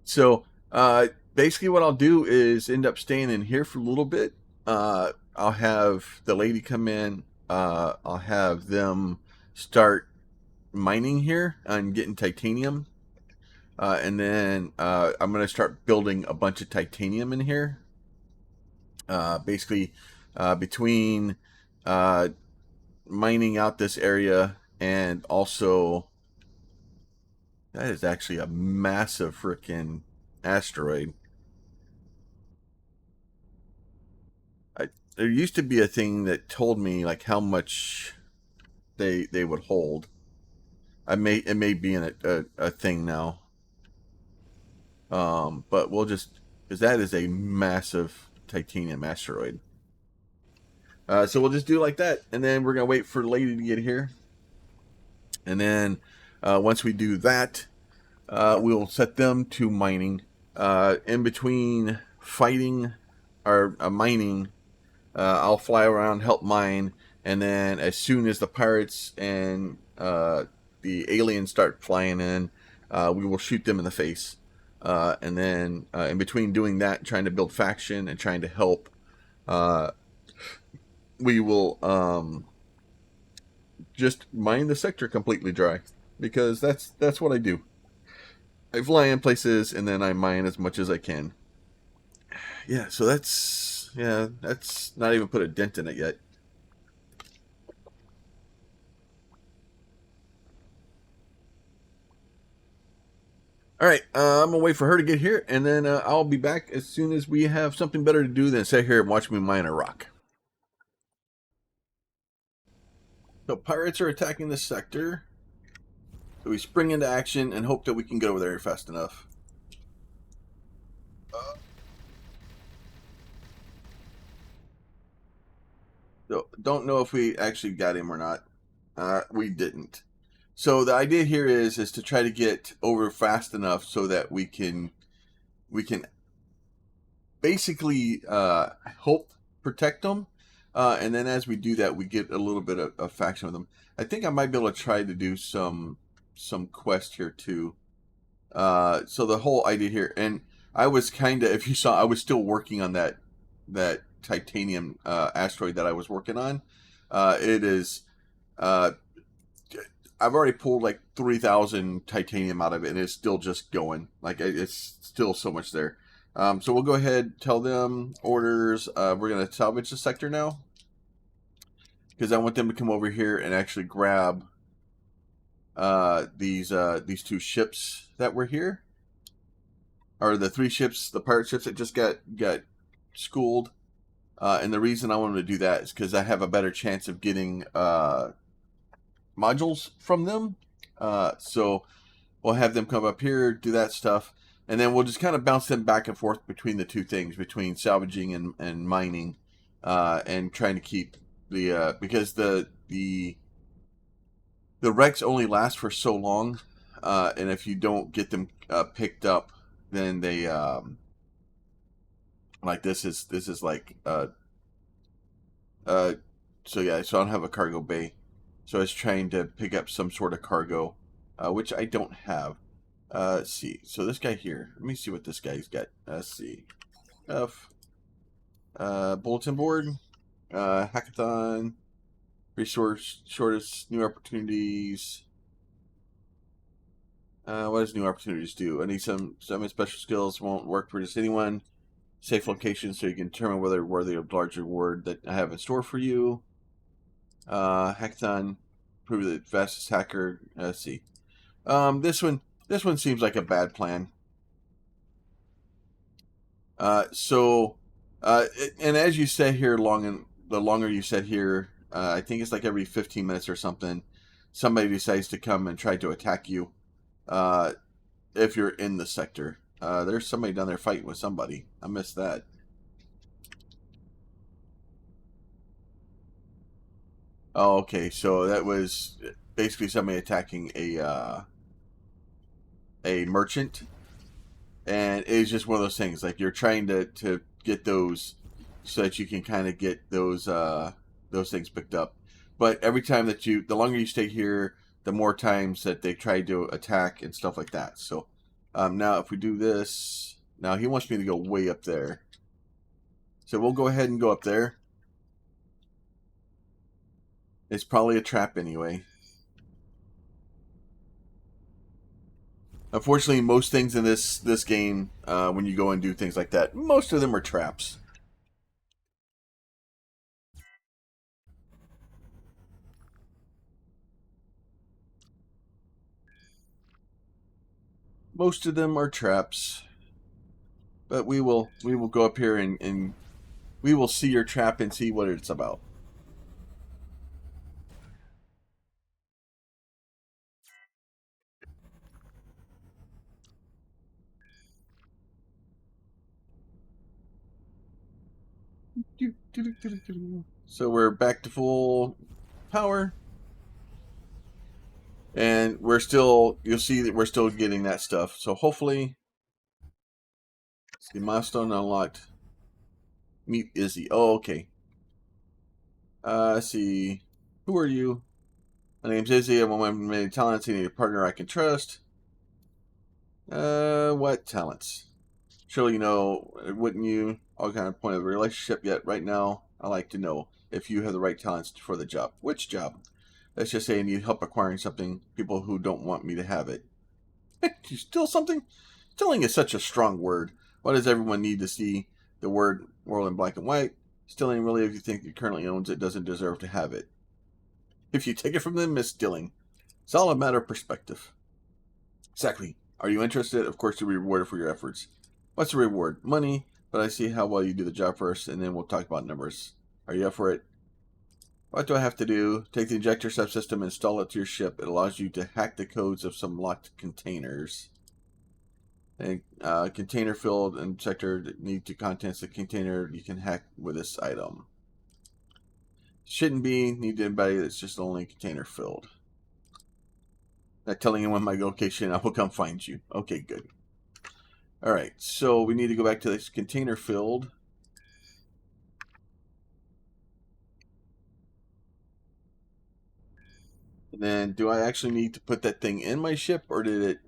[SPEAKER 1] So, basically what I'll do is end up staying in here for a little bit. I'll have the lady come in. I'll have them start mining here and getting titanium. And then I'm going to start building a bunch of titanium in here. Basically, between mining out this area, and also that is actually a massive freaking asteroid. There used to be a thing that told me like how much they would hold. It may be in a thing now. But we'll just, because that is a massive titanium asteroid. So we'll just do it like that, and then we're gonna wait for the lady to get here, and then once we do that, we'll set them to mining. In between fighting or mining, I'll fly around, help mine, and then as soon as the pirates and the aliens start flying in, we will shoot them in the face. And then in between doing that, trying to build faction and trying to help, we will just mine the sector completely dry, because that's what I do. I fly in places and then I mine as much as I can. Yeah, so that's not even put a dent in it yet. All right, I'm gonna wait for her to get here, and then I'll be back as soon as we have something better to do than sit here and watch me mine a rock. So pirates are attacking this sector. So we spring into action and hope that we can get over there fast enough. So don't know if we actually got him or not. We didn't. So the idea here is to try to get over fast enough so that we can basically help protect them, and then as we do that, we get a little bit of faction with them. I think I might be able to try to do some quest here too. So the whole idea here, and I was kind of, if you saw, I was still working on that titanium asteroid that I was working on. It is. I've already pulled like 3,000 titanium out of it, and it's still just going. Like it's still so much there. So we'll go ahead, tell them orders. We're gonna salvage the sector now because I want them to come over here and actually grab these two ships that were here, or the 3 ships, the pirate ships that just got schooled. And the reason I wanted to do that is because I have a better chance of getting modules from them. So we'll have them come up here, do that stuff, and then we'll just kind of bounce them back and forth between the two things, between salvaging and mining, and trying to keep the because the wrecks only last for so long, and if you don't get them picked up, then they like this is like so yeah, so I don't have a cargo bay. So I was trying to pick up some sort of cargo, which I don't have. Let's see. So this guy here. Let me see what this guy's got. Let's see. F. Bulletin board. Hackathon. Resource shortest new opportunities. What does new opportunities do? I need some special skills. Won't work for just anyone. Safe location so you can determine whether worthy of large reward that I have in store for you. Hackathon, prove the fastest hacker. Let's see. This one seems like a bad plan. And as you sit here the longer you sit here, I think it's like every 15 minutes or something, somebody decides to come and try to attack you. If you're in the sector, there's somebody down there fighting with somebody. I missed that. Oh, okay. So that was basically somebody attacking a merchant, and it's just one of those things. Like you're trying to get those so that you can kind of get those things picked up. But every time that the longer you stay here, the more times that they try to attack and stuff like that. So now if we do this, now he wants me to go way up there. So we'll go ahead and go up there. It's probably a trap anyway. Unfortunately, most things in this game, when you go and do things like that, most of them are traps. Most of them are traps. But we will go up here and we will see your trap and see what it's about. So we're back to full power. And we're still, you'll see that we're still getting that stuff. So hopefully, see, milestone unlocked. Meet Izzy. Oh, okay. Let's see. Who are you? My name's Izzy. I'm one of my many talents. I need a partner I can trust. What talents? Surely you know, wouldn't you? All kind of point of a relationship yet. Right now, I like to know if you have the right talents for the job. Which job? Let's just say I need help acquiring something. People who don't want me to have it. You steal something? Stealing is such a strong word. Why does everyone need to see the word world in black and white? Stealing, really, if you think it currently owns it, doesn't deserve to have it. If you take it from them, it's stealing. It's all a matter of perspective. Exactly. Are you interested? Of course, you'll be rewarded for your efforts. What's the reward? Money, but I see how well you do the job first, and then we'll talk about numbers. Are you up for it? What do I have to do? Take the injector subsystem and install it to your ship. It allows you to hack the codes of some locked containers. And container filled injector need to contents the container you can hack with this item. Shouldn't be need to embody it's just only container filled. Not telling anyone my location, I will come find you. Okay, good. Alright, so we need to go back to this container filled. And then do I actually need to put that thing in my ship, or did it...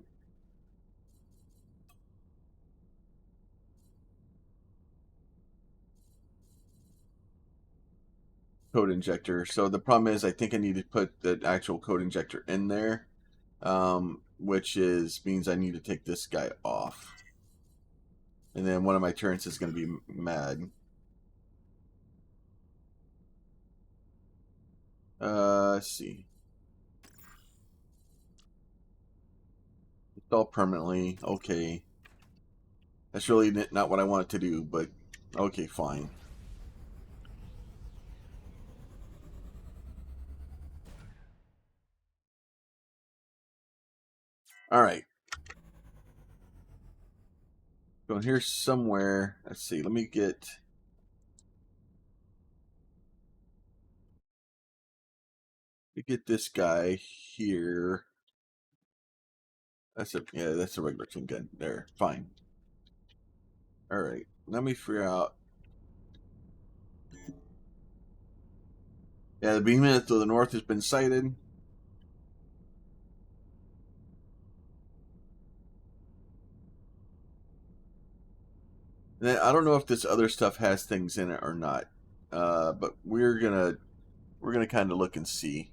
[SPEAKER 1] Code injector. So the problem is I think I need to put the actual code injector in there, which means I need to take this guy off. And then one of my turrets is going to be mad. Let's see. Install permanently. Okay. That's really not what I wanted to do, but okay, fine. Alright. Going here somewhere. Let's see. Let me get this guy here. That's a regular twin gun. There. Fine. Alright. Let me figure out. Yeah, the beam to the north has been sighted. I don't know if this other stuff has things in it or not, but we're gonna kind of look and see.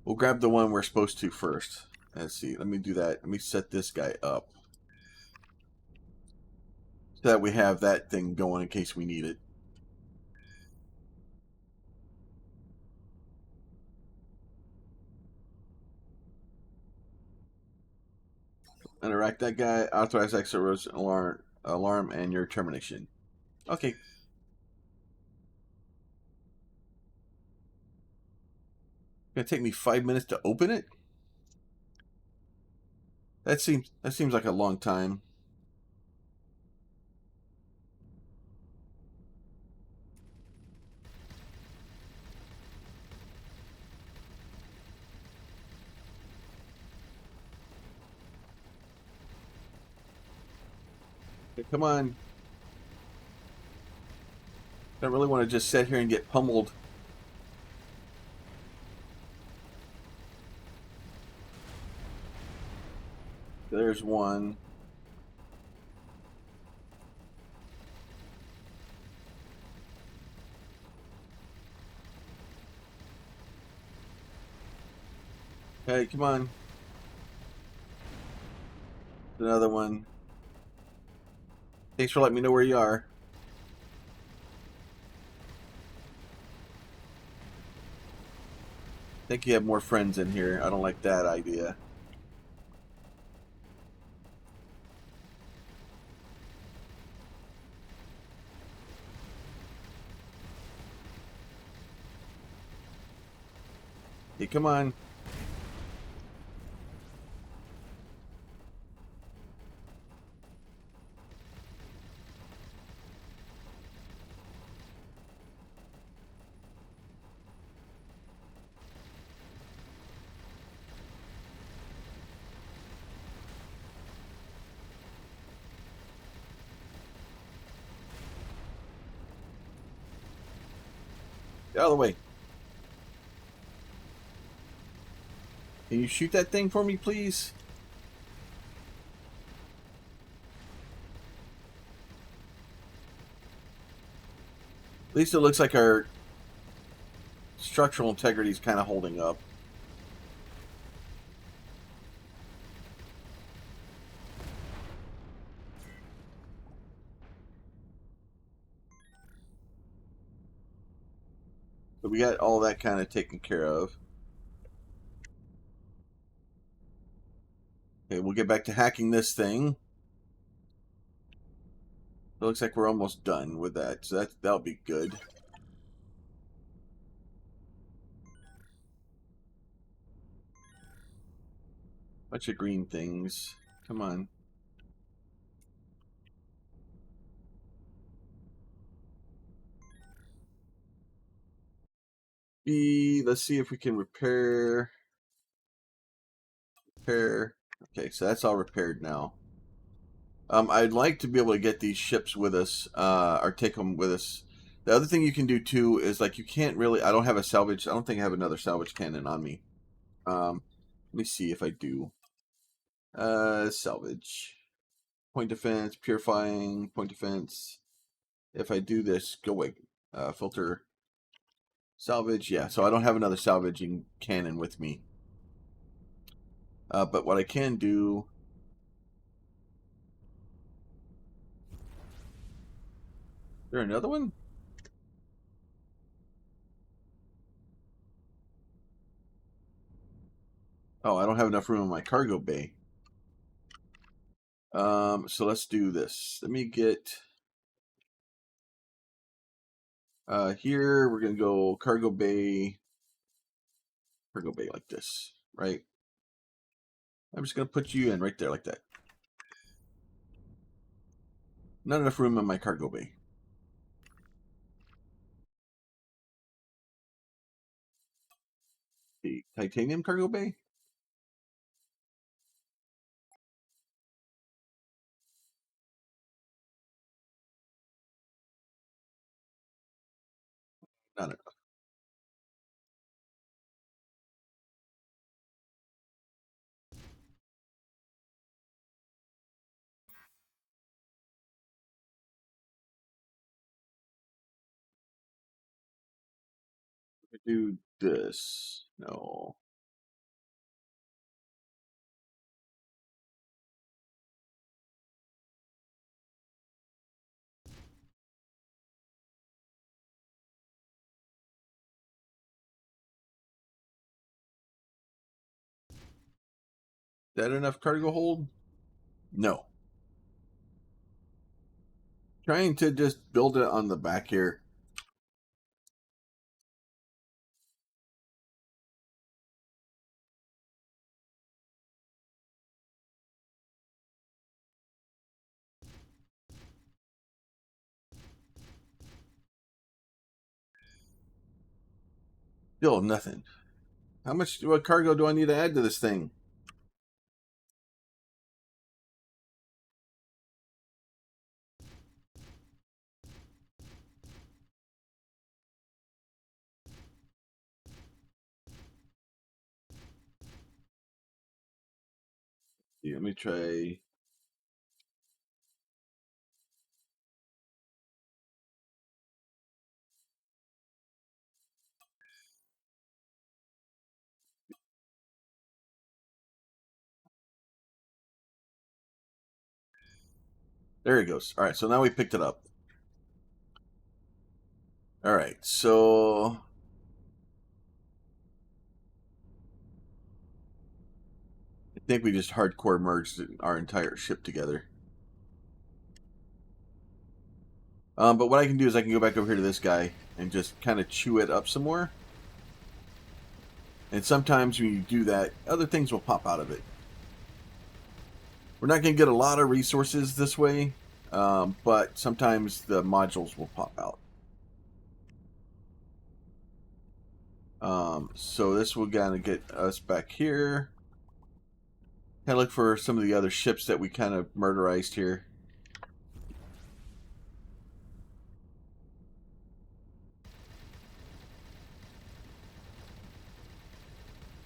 [SPEAKER 1] We'll grab the one we're supposed to first. Let's see. Let me do that. Let me set this guy up so that we have that thing going in case we need it. Interact that guy. Authorize exit alarm and your termination. Okay. Gonna take me 5 minutes to open it. That seems like a long time. Okay, come on. I don't really want to just sit here and get pummeled. There's one. Hey, come on. Another one. Thanks for letting me know where you are. I think you have more friends in here. I don't like that idea. Hey, come on. Get out of the way. Can you shoot that thing for me, please? At least it looks like our structural integrity is kind of holding up. So we got all that kind of taken care of. Okay, we'll get back to hacking this thing. It looks like we're almost done with that, so that'll be good. Bunch of green things. Come on. Let's see if we can repair. Repair. Okay, so that's all repaired now. I'd like to be able to get these ships with us, or take them with us. The other thing you can do too is like you can't really. I don't have a salvage. I don't think I have another salvage cannon on me. Let me see if I do. Salvage, point defense, purifying, point defense. If I do this, go away. Filter, salvage. Yeah, so I don't have another salvaging cannon with me. But what I can do. Is there another one? Oh, I don't have enough room in my cargo bay. So let's do this. Let me get here. We're gonna go cargo bay like this, right? I'm just gonna put you in right there like that. Not enough room in my cargo bay. The titanium cargo bay. Not enough. Do this. No. That enough cargo hold? No. Trying to just build it on the back here. Still nothing. How much what cargo do I need to add to this thing? Let me try. There it goes. All right, so now we picked it up. All right, so I think we just hardcore merged our entire ship together. But what I can do is I can go back over here to this guy and just kind of chew it up some more. And sometimes when you do that, other things will pop out of it. We're not going to get a lot of resources this way, but sometimes the modules will pop out. So this will kind of get us back here. Kind of look for some of the other ships that we kind of murderized here.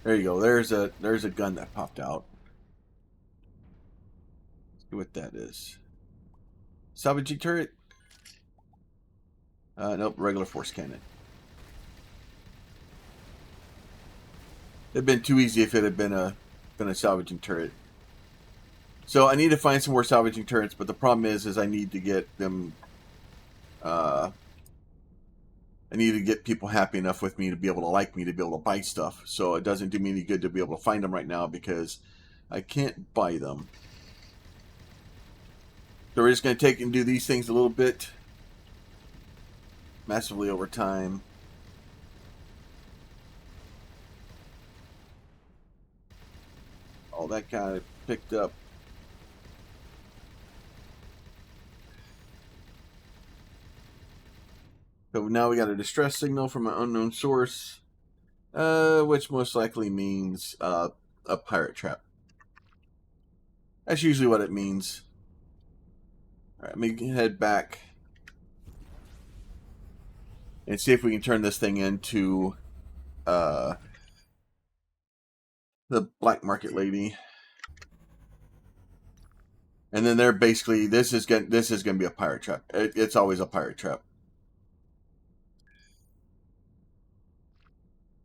[SPEAKER 1] There you go. There's a gun that popped out. Let's see what that is. Salvaging turret. Nope, regular force cannon. It'd been too easy if it had been a salvaging turret. So I need to find some more salvaging turrets, but the problem is I need to get them. I need to get people happy enough with me to be able to like me to be able to buy stuff. So it doesn't do me any good to be able to find them right now because I can't buy them. So we're just going to take and do these things a little bit. Massively over time. All that kind of picked up. So now we got a distress signal from an unknown source, which most likely means a pirate trap. That's usually what it means. All right, let me head back and see if we can turn this thing into the black market lady. And then they're basically this is gonna be a pirate trap. It's always a pirate trap.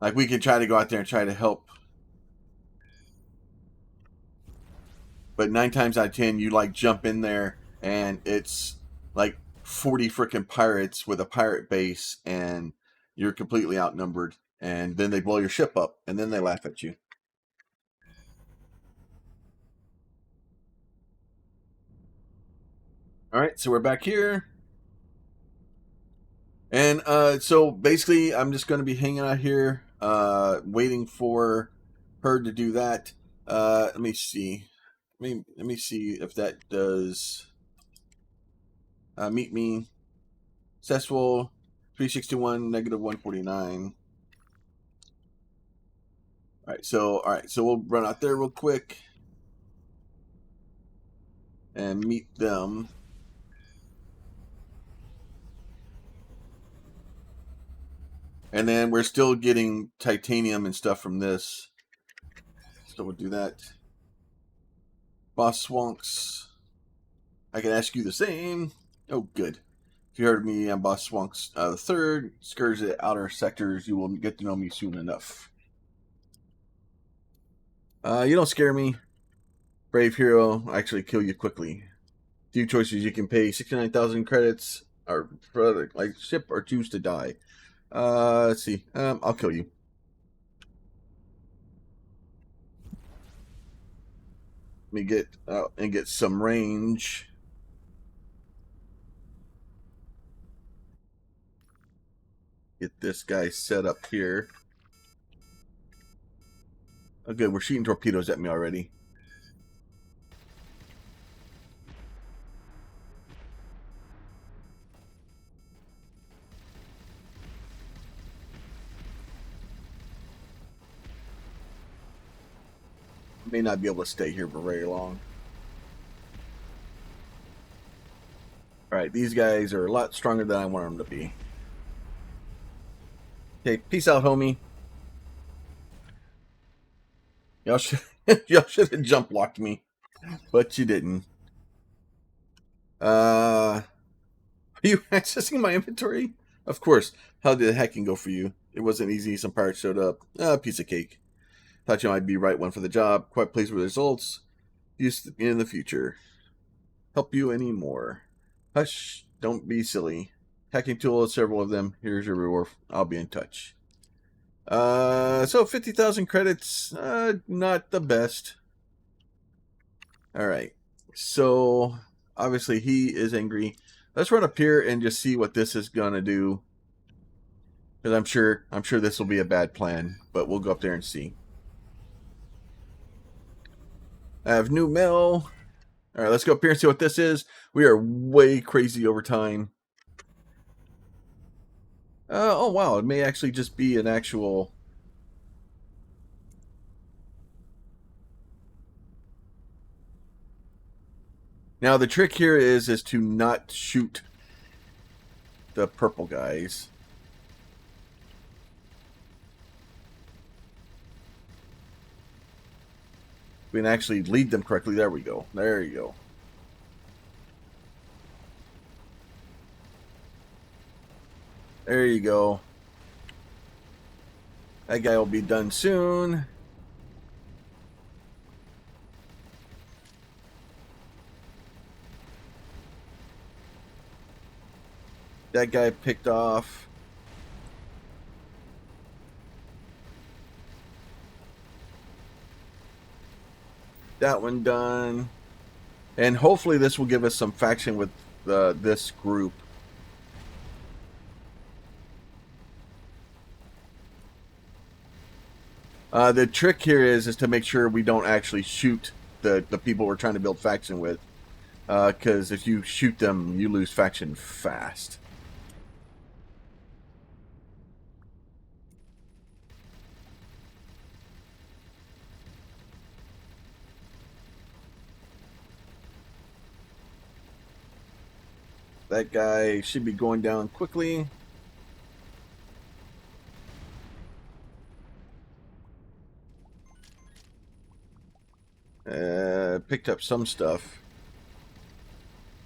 [SPEAKER 1] Like we can try to go out there and try to help, but 9 times out of 10 you like jump in there and it's like 40 freaking pirates with a pirate base and you're completely outnumbered, and then they blow your ship up and then they laugh at you. All right, so we're back here. And so basically, I'm just going to be hanging out here, waiting for her to do that. Let me see. Let me see if that does. Meet me. Successful. 361 negative 149. All right. So we'll run out there real quick and meet them. And then we're still getting titanium and stuff from this. So we'll do that. Boss Swonks. I can ask you the same. Oh, good. If you heard me, I'm Boss Swonks the third. Scourge the outer sectors. You will get to know me soon enough. You don't scare me. Brave hero. I actually kill you quickly. Few choices. You can pay 69,000 credits or for like ship or choose to die. Let's see. I'll kill you. Let me get and get some range. Get this guy set up here. Oh, good. We're shooting torpedoes at me already. May not be able to stay here for very long. Alright, these guys are a lot stronger than I want them to be. Okay, peace out, homie. Y'all should have jump blocked me, but you didn't. Are you accessing my inventory? Of course. How did the hacking go for you? It wasn't easy. Some pirates showed up. Piece of cake. Thought you might be right one for the job. Quite pleased with the results. Used in the future. Help you anymore. Hush. Don't be silly. Hacking tool, several of them. Here's your reward. I'll be in touch. So 50,000 credits. Not the best. All right. So obviously he is angry. Let's run up here and just see what this is gonna do. Because I'm sure this will be a bad plan, but we'll go up there and see. I have new mail. All right, let's go up here and see what this is. We are way crazy over time. Oh wow, it may actually just be an actual. Now the trick here is to not shoot the purple guys. We can actually lead them correctly. There we go. There you go. There you go. That guy will be done soon. That guy picked off. that one done. And hopefully this will give us some faction with this group. The trick here is to make sure we don't actually shoot the people we're trying to build faction with. Because if you shoot them, you lose faction fast. That guy should be going down quickly. Picked up some stuff.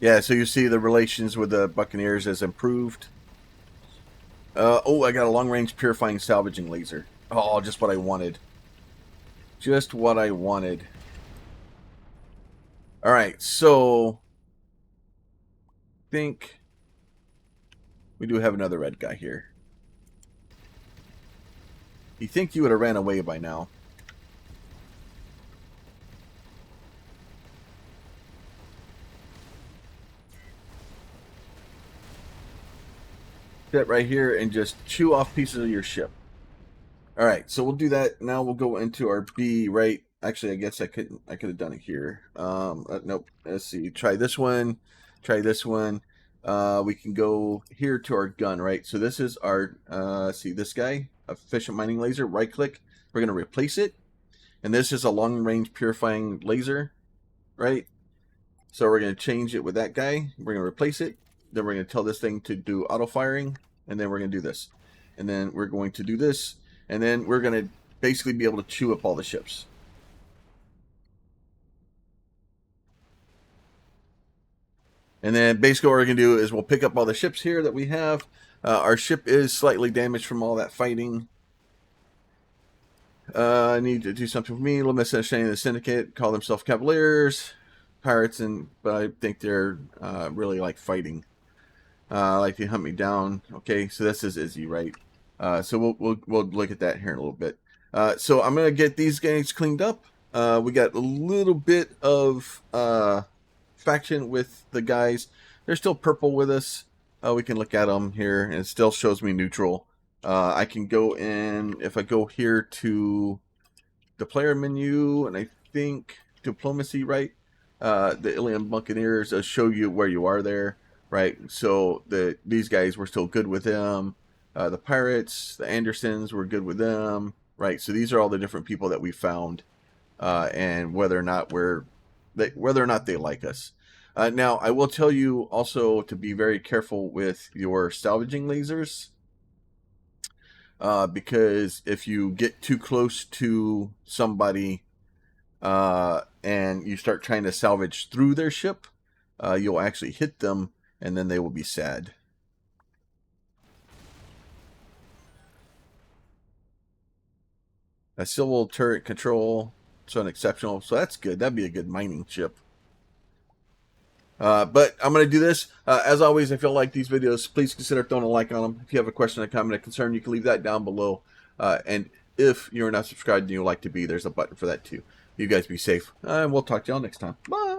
[SPEAKER 1] Yeah, so you see the relations with the Buccaneers has improved. Oh, I got a long-range purifying salvaging laser. Oh, just what I wanted. Just what I wanted. Alright, so I think we do have another red guy here. You think you would have ran away by now. Sit right here and just chew off pieces of your ship. Alright, so we'll do that. Now we'll go into our B, right? Actually, I guess I could have done it here. Nope. Let's see. Try this one. Try this one. We can go here to our gun, right? So this is our, see this guy, efficient mining laser. Right click. We're going to replace it. And this is a long range purifying laser, right? So we're going to change it with that guy. We're going to replace it. Then we're going to tell this thing to do auto firing. And then we're going to do this. And then we're going to do this. And then we're going to basically be able to chew up all the ships. And then basically what we're going to do is we'll pick up all the ships here that we have. Our ship is slightly damaged from all that fighting. I need to do something for me. A little misunderstanding of the syndicate. Call themselves Cavaliers. Pirates, but I think they're really like fighting. Like to hunt me down. Okay, so this is Izzy, right? So we'll look at that here in a little bit. So I'm gonna get these guys cleaned up. We got a little bit of faction with the guys. They're still purple with us. We can look at them here, and it still shows me neutral. I can go in if I go here to the player menu, and I think diplomacy, right? The Ilium Buccaneers show you where you are there, right? So these guys were still good with them. The Pirates, the Andersons were good with them, right? So these are all the different people that we found, and whether or not they like us. Now, I will tell you also to be very careful with your salvaging lasers, because if you get too close to somebody and you start trying to salvage through their ship, you'll actually hit them, and then they will be sad. A civil turret control, so unexceptional. So that's good. That'd be a good mining ship. But I'm going to do this. As always, if you like these videos, please consider throwing a like on them. If you have a question, a comment, a concern, you can leave that down below. And if you're not subscribed and you'd like to be, there's a button for that too. You guys be safe, and we'll talk to y'all next time. Bye.